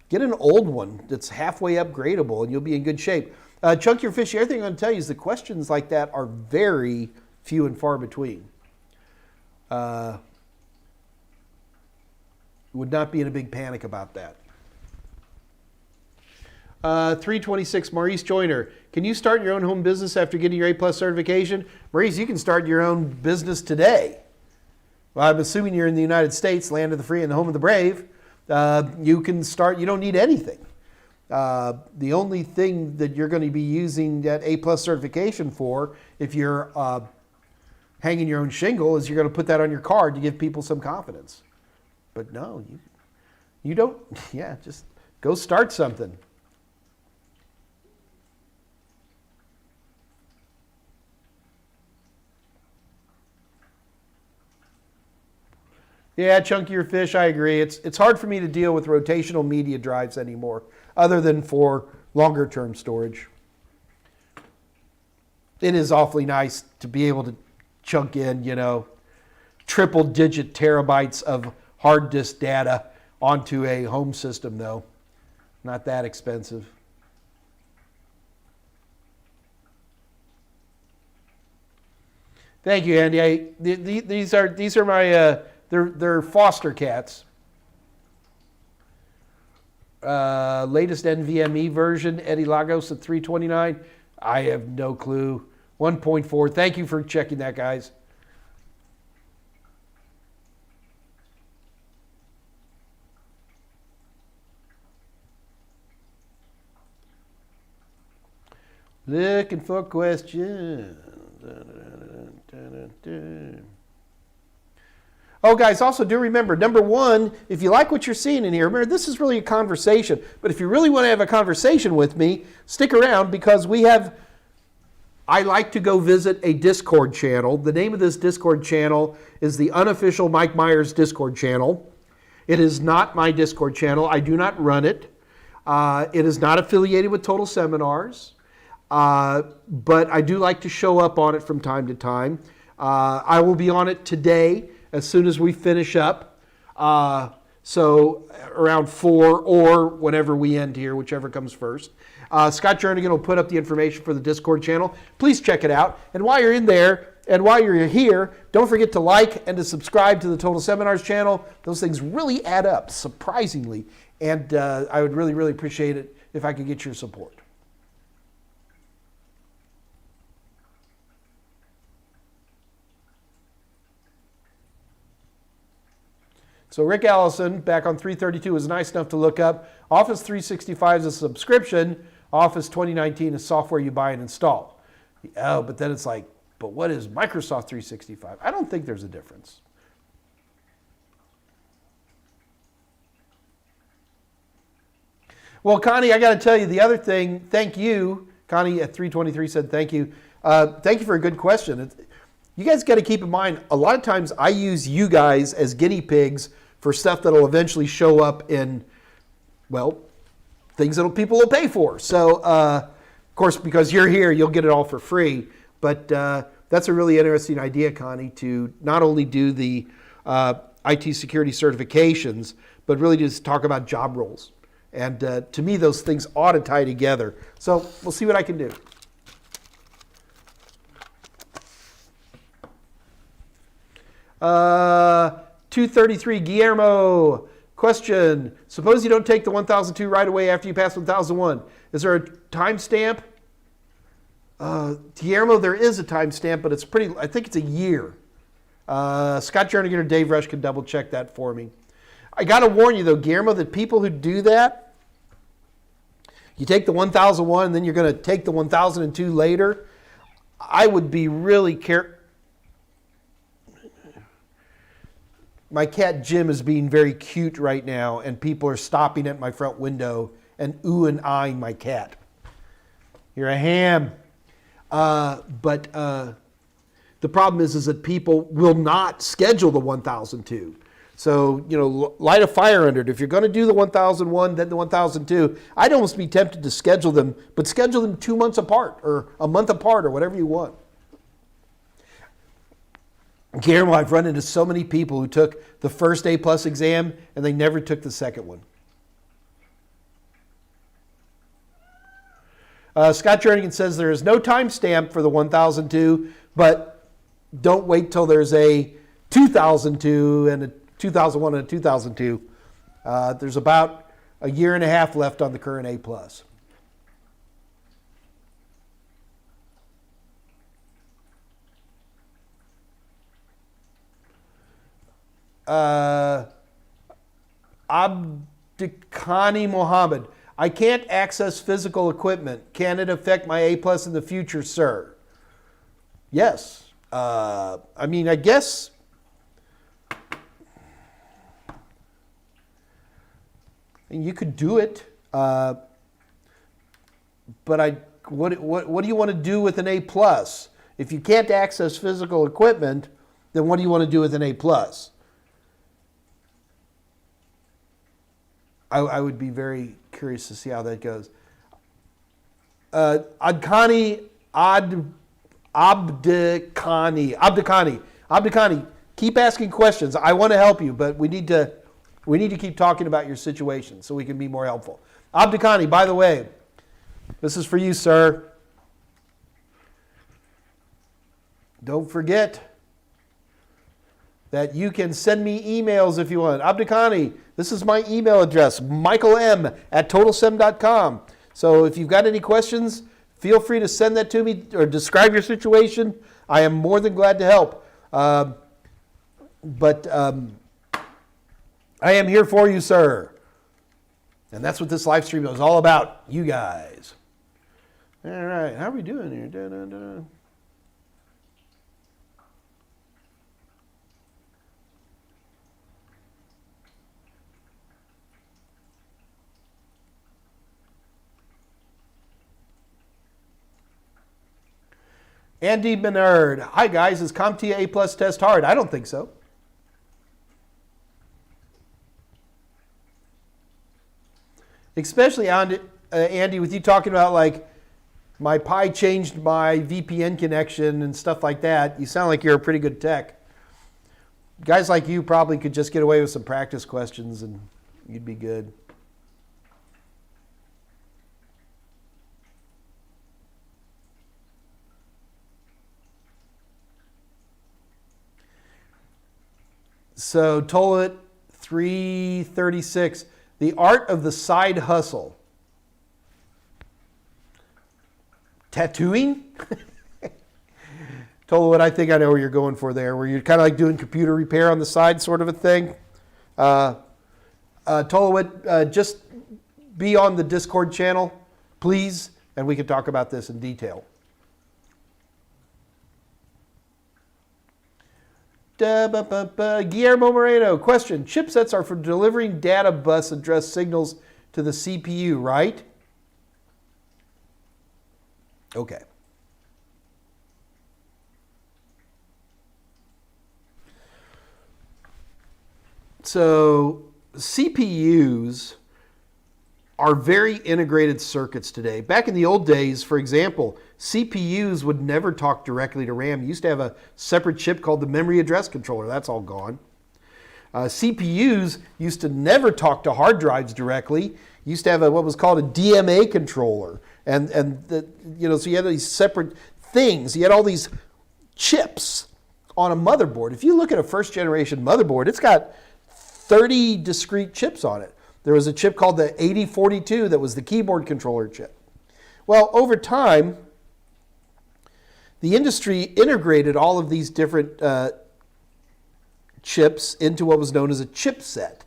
Get an old one that's halfway upgradable, and you'll be in good shape. Chunkier Fish, the other thing I'm going to tell you is the questions like that are very few and far between. Would not be in a big panic about that. 3:26, Maurice Joyner. Can you start your own home business after getting your A+ certification? Maurice, you can start your own business today. Well, I'm assuming you're in the United States, land of the free and the home of the brave. You can start, you don't need anything. The only thing that you're going to be using that A+ certification for, if you're hanging your own shingle, is you're going to put that on your card to give people some confidence. But no, you don't, just go start something. Yeah, Chunkier Fish, I agree. It's hard for me to deal with rotational media drives anymore, other than for longer term storage. It is awfully nice to be able to chunk in, triple digit terabytes of hard disk data onto a home system, though. Not that expensive. Thank you, Andy. These are my they're foster cats. Latest NVMe version, Eddie Lagos at 329. I have no clue. 1.4. Thank you for checking that, guys. Looking for questions. Oh, guys, also do remember, number one, if you like what you're seeing in here, remember, this is really a conversation. But if you really want to have a conversation with me, stick around because I like to go visit a Discord channel. The name of this Discord channel is the unofficial Mike Meyers Discord channel. It is not my Discord channel. I do not run it. It is not affiliated with Total Seminars. But I do like to show up on it from time to time. I will be on it today as soon as we finish up. So around 4 or whenever we end here, whichever comes first. Scott Jernigan will put up the information for the Discord channel. Please check it out. And while you're in there and while you're here, don't forget to like and to subscribe to the Total Seminars channel. Those things really add up, surprisingly. And I would really, really appreciate it if I could get your support. So Rick Allison, back on 332, was nice enough to look up. Office 365 is a subscription. Office 2019 is software you buy and install. Oh, but then it's like, but what is Microsoft 365? I don't think there's a difference. Well, Connie, I got to tell you the other thing. Thank you. Connie at 323 said thank you. Thank you for a good question. You guys got to keep in mind, a lot of times I use you guys as guinea pigs for stuff that will eventually show up in, well, things that people will pay for. So, of course, because you're here, you'll get it all for free. But that's a really interesting idea, Connie, to not only do the IT security certifications, but really just talk about job roles. And to me, those things ought to tie together. So we'll see what I can do. Uh, 233, Guillermo. Question. Suppose you don't take the 1002 right away after you pass 1001. Is there a timestamp? Guillermo, there is a timestamp, but it's I think it's a year. Scott Jernigan or Dave Rush can double check that for me. I got to warn you, though, Guillermo, that people who do that, you take the 1001 and then you're going to take the 1002 later, I would be really careful. My cat Jim is being very cute right now, and people are stopping at my front window and ooh and eyeing my cat. You're a ham. But the problem is that people will not schedule the 1002. So, light a fire under it. If you're going to do the 1001, then the 1002, I'd almost be tempted to schedule them, but schedule them 2 months apart or a month apart or whatever you want. Guillermo, I've run into so many people who took the first A+ exam and they never took the second one. Scott Jernigan says there is no timestamp for the 1002, but don't wait till there's a 2002 and a 2001 and a 2002. There's about a year and a half left on the current A+. Abdikani Mohammed. I can't access physical equipment. Can it affect my A+ in the future, sir? Yes. I guess. You could do it. But what do you want to do with an A+? If you can't access physical equipment, then what do you want to do with an A+? I would be very curious to see how that goes. Abdikani, keep asking questions. I want to help you, but we need to We need to keep talking about your situation so we can be more helpful. Abdikani, by the way, this is for you, sir. Don't forget that you can send me emails if you want. Abdikani, this is my email address, michaelm@totalsem.com. So if you've got any questions, feel free to send that to me or describe your situation. I am more than glad to help. But I am here for you, sir. And that's what this live stream is all about, you guys. All right, how are we doing here? Da-da-da. Andy Menard. Hi, guys. Is CompTIA A+ test hard? I don't think so. Especially, Andy, with you talking about like my Pi changed my VPN connection and stuff like that. You sound like you're a pretty good tech. Guys like you probably could just get away with some practice questions and you'd be good. So Toilet 336, the art of the side hustle. Tattooing? Toilet, I think I know where you're going for there, where you're kind of like doing computer repair on the side sort of a thing. Toilet, just be on the Discord channel, please, and we can talk about this in detail. Guillermo Moreno, question. Chipsets are for delivering data bus address signals to the CPU, right? Okay. So CPUs are very integrated circuits today. Back in the old days, for example, CPUs would never talk directly to RAM. You used to have a separate chip called the memory address controller. That's all gone. CPUs used to never talk to hard drives directly. Used to have what was called a DMA controller. So you had these separate things. You had all these chips on a motherboard. If you look at a first generation motherboard, it's got 30 discrete chips on it. There was a chip called the 8042 that was the keyboard controller chip. Well, over time, the industry integrated all of these different chips into what was known as a chipset.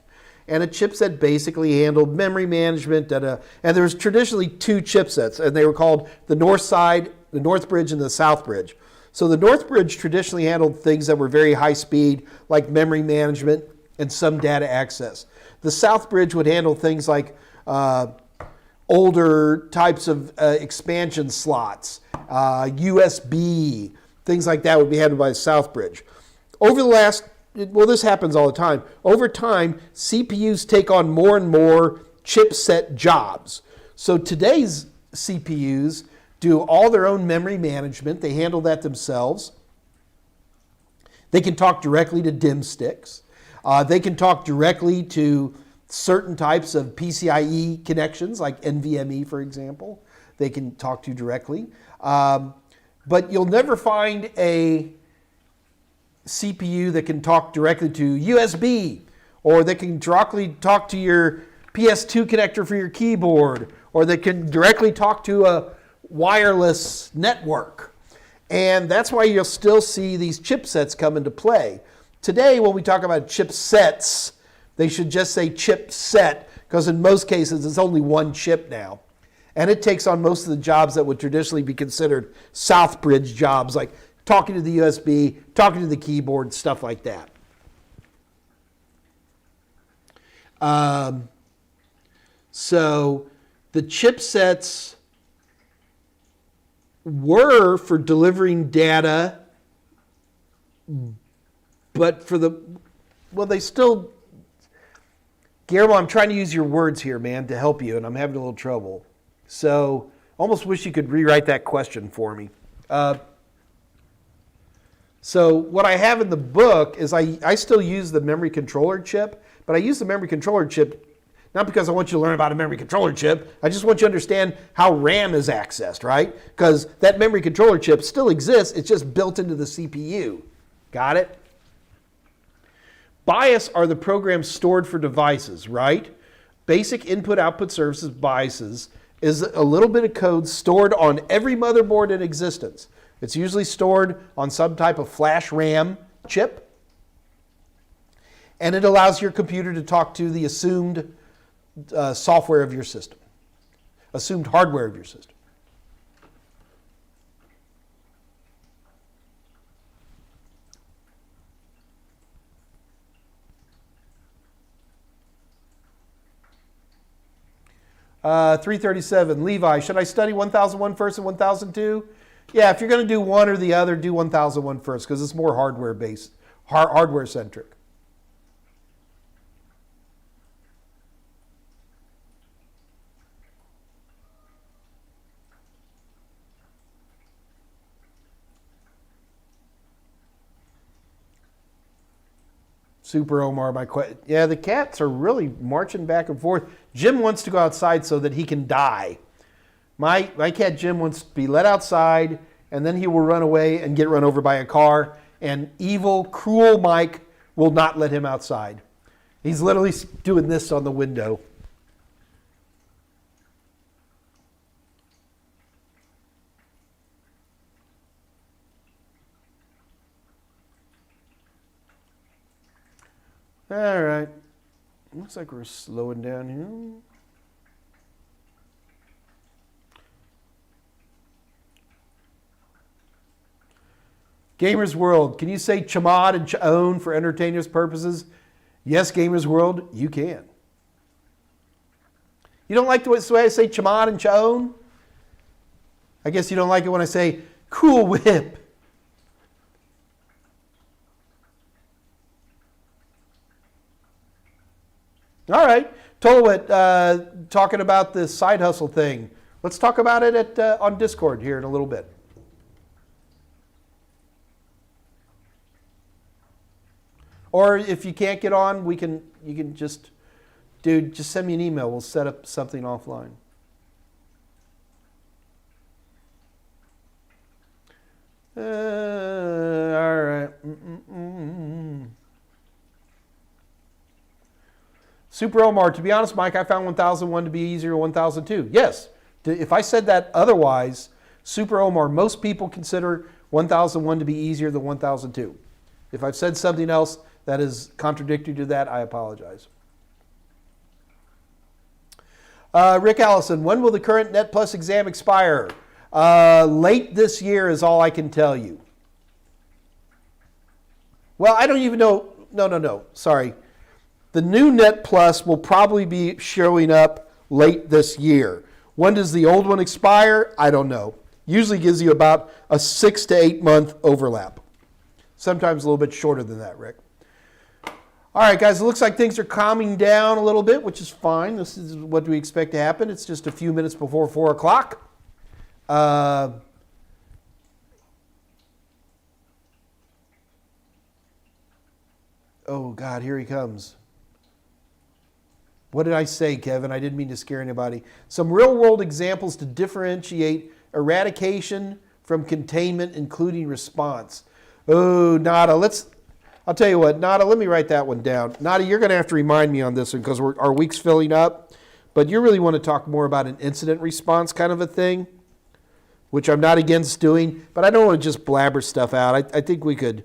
And a chipset basically handled memory management, and there was traditionally two chipsets, and they were called the North Side, the North Bridge, and the South Bridge. So the North Bridge traditionally handled things that were very high speed, like memory management and some data access. The South Bridge would handle things like older types of expansion slots, USB, things like that would be handled by the South Bridge. This happens all the time. Over time, CPUs take on more and more chipset jobs. So today's CPUs do all their own memory management. They handle that themselves. They can talk directly to DIMM sticks. They can talk directly to certain types of PCIe connections, like NVMe, for example. They can talk to directly. But you'll never find a CPU that can talk directly to USB, or that can directly talk to your PS2 connector for your keyboard, or that can directly talk to a wireless network. And that's why you'll still see these chipsets come into play. Today, when we talk about chipsets, they should just say chipset, because in most cases, it's only one chip now. And it takes on most of the jobs that would traditionally be considered South Bridge jobs, like talking to the USB, talking to the keyboard, stuff like that. So the chipsets were for delivering data, but they still, Guillermo, I'm trying to use your words here, man, to help you, and I'm having a little trouble. So almost wish you could rewrite that question for me. So what I have in the book is I still use the memory controller chip, but I use the memory controller chip not because I want you to learn about a memory controller chip. I just want you to understand how RAM is accessed, right? Because that memory controller chip still exists. It's just built into the CPU. Got it? BIOS are the programs stored for devices, right? Basic input-output services, BIOSes, is a little bit of code stored on every motherboard in existence. It's usually stored on some type of flash RAM chip, and it allows your computer to talk to the assumed software of your system, assumed hardware of your system. Uh, 337, Levi, should I study 1001 first and 1002? Yeah, if you're going to do one or the other, do 1001 first because it's more hardware based, hardware centric. Super Omar, yeah, the cats are really marching back and forth. Jim wants to go outside so that he can die. My cat Jim wants to be let outside, and then he will run away and get run over by a car. And evil, cruel Mike will not let him outside. He's literally doing this on the window. All right. Looks like we're slowing down here. Gamers World, can you say chamad and chaon for entertainers' purposes? Yes, Gamers World, you can. You don't like the way I say chamad and chaon? I guess you don't like it when I say Cool Whip. All right, Tolowit, talking about this side hustle thing. Let's talk about it on Discord here in a little bit. Or if you can't get on, you can just send me an email. We'll set up something offline. All right. Super Omar, to be honest, Mike, I found 1001 to be easier than 1002. Yes, if I said that otherwise, Super Omar, most people consider 1001 to be easier than 1002. If I've said something else that is contradictory to that, I apologize. Rick Allison, when will the current Net Plus exam expire? Late this year is all I can tell you. Well, I don't even know. No. Sorry. The new Net Plus will probably be showing up late this year. When does the old one expire? I don't know. Usually gives you about a 6 to 8 month overlap. Sometimes a little bit shorter than that, Rick. All right, guys, it looks like things are calming down a little bit, which is fine. This is what we expect to happen. It's just a few minutes before 4 o'clock. Oh, God, here he comes. What did I say, Kevin? I didn't mean to scare anybody. Some real-world examples to differentiate eradication from containment, including response. Oh, Nada, I'll tell you what, Nada, let me write that one down. Nada, you're going to have to remind me on this one because our week's filling up. But you really want to talk more about an incident response kind of a thing, which I'm not against doing. But I don't want to just blabber stuff out. I think we could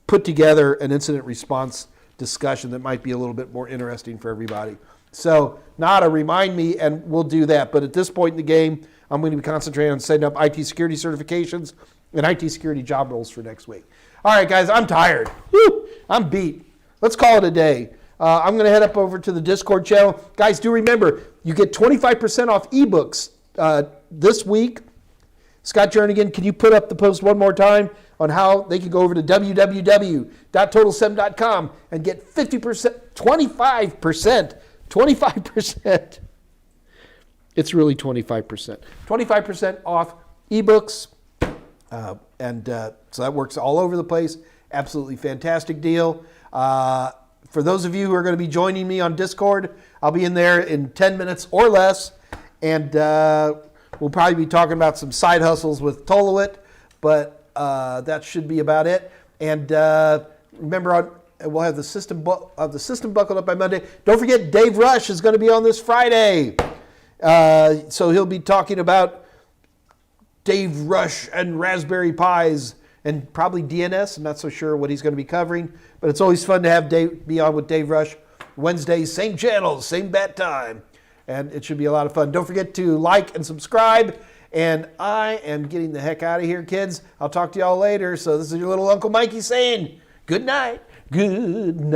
put together an incident response discussion that might be a little bit more interesting for everybody. So, Nada, remind me, and we'll do that. But at this point in the game, I'm going to be concentrating on setting up IT security certifications and IT security job roles for next week. All right, guys, I'm tired. Woo, I'm beat. Let's call it a day. I'm going to head up over to the Discord channel. Guys, do remember, you get 25% off ebooks this week. Scott Jernigan, can you put up the post one more time on how they can go over to www.total7.com and get 50%, 25%. It's really 25%. 25% off ebooks. So that works all over the place. Absolutely fantastic deal. For those of you who are going to be joining me on Discord, I'll be in there in 10 minutes or less. And we'll probably be talking about some side hustles with Tolowit, but that should be about it. And remember, we'll have the system buckled up by Monday. Don't forget, Dave Rush is going to be on this Friday. So he'll be talking about Dave Rush and Raspberry Pis and probably DNS. I'm not so sure what he's going to be covering, but it's always fun to have Dave be on with Dave Rush. Wednesdays, same channel, same bat time. And it should be a lot of fun. Don't forget to like and subscribe. And I am getting the heck out of here, kids. I'll talk to y'all later. So this is your little Uncle Mikey saying good night. Good night.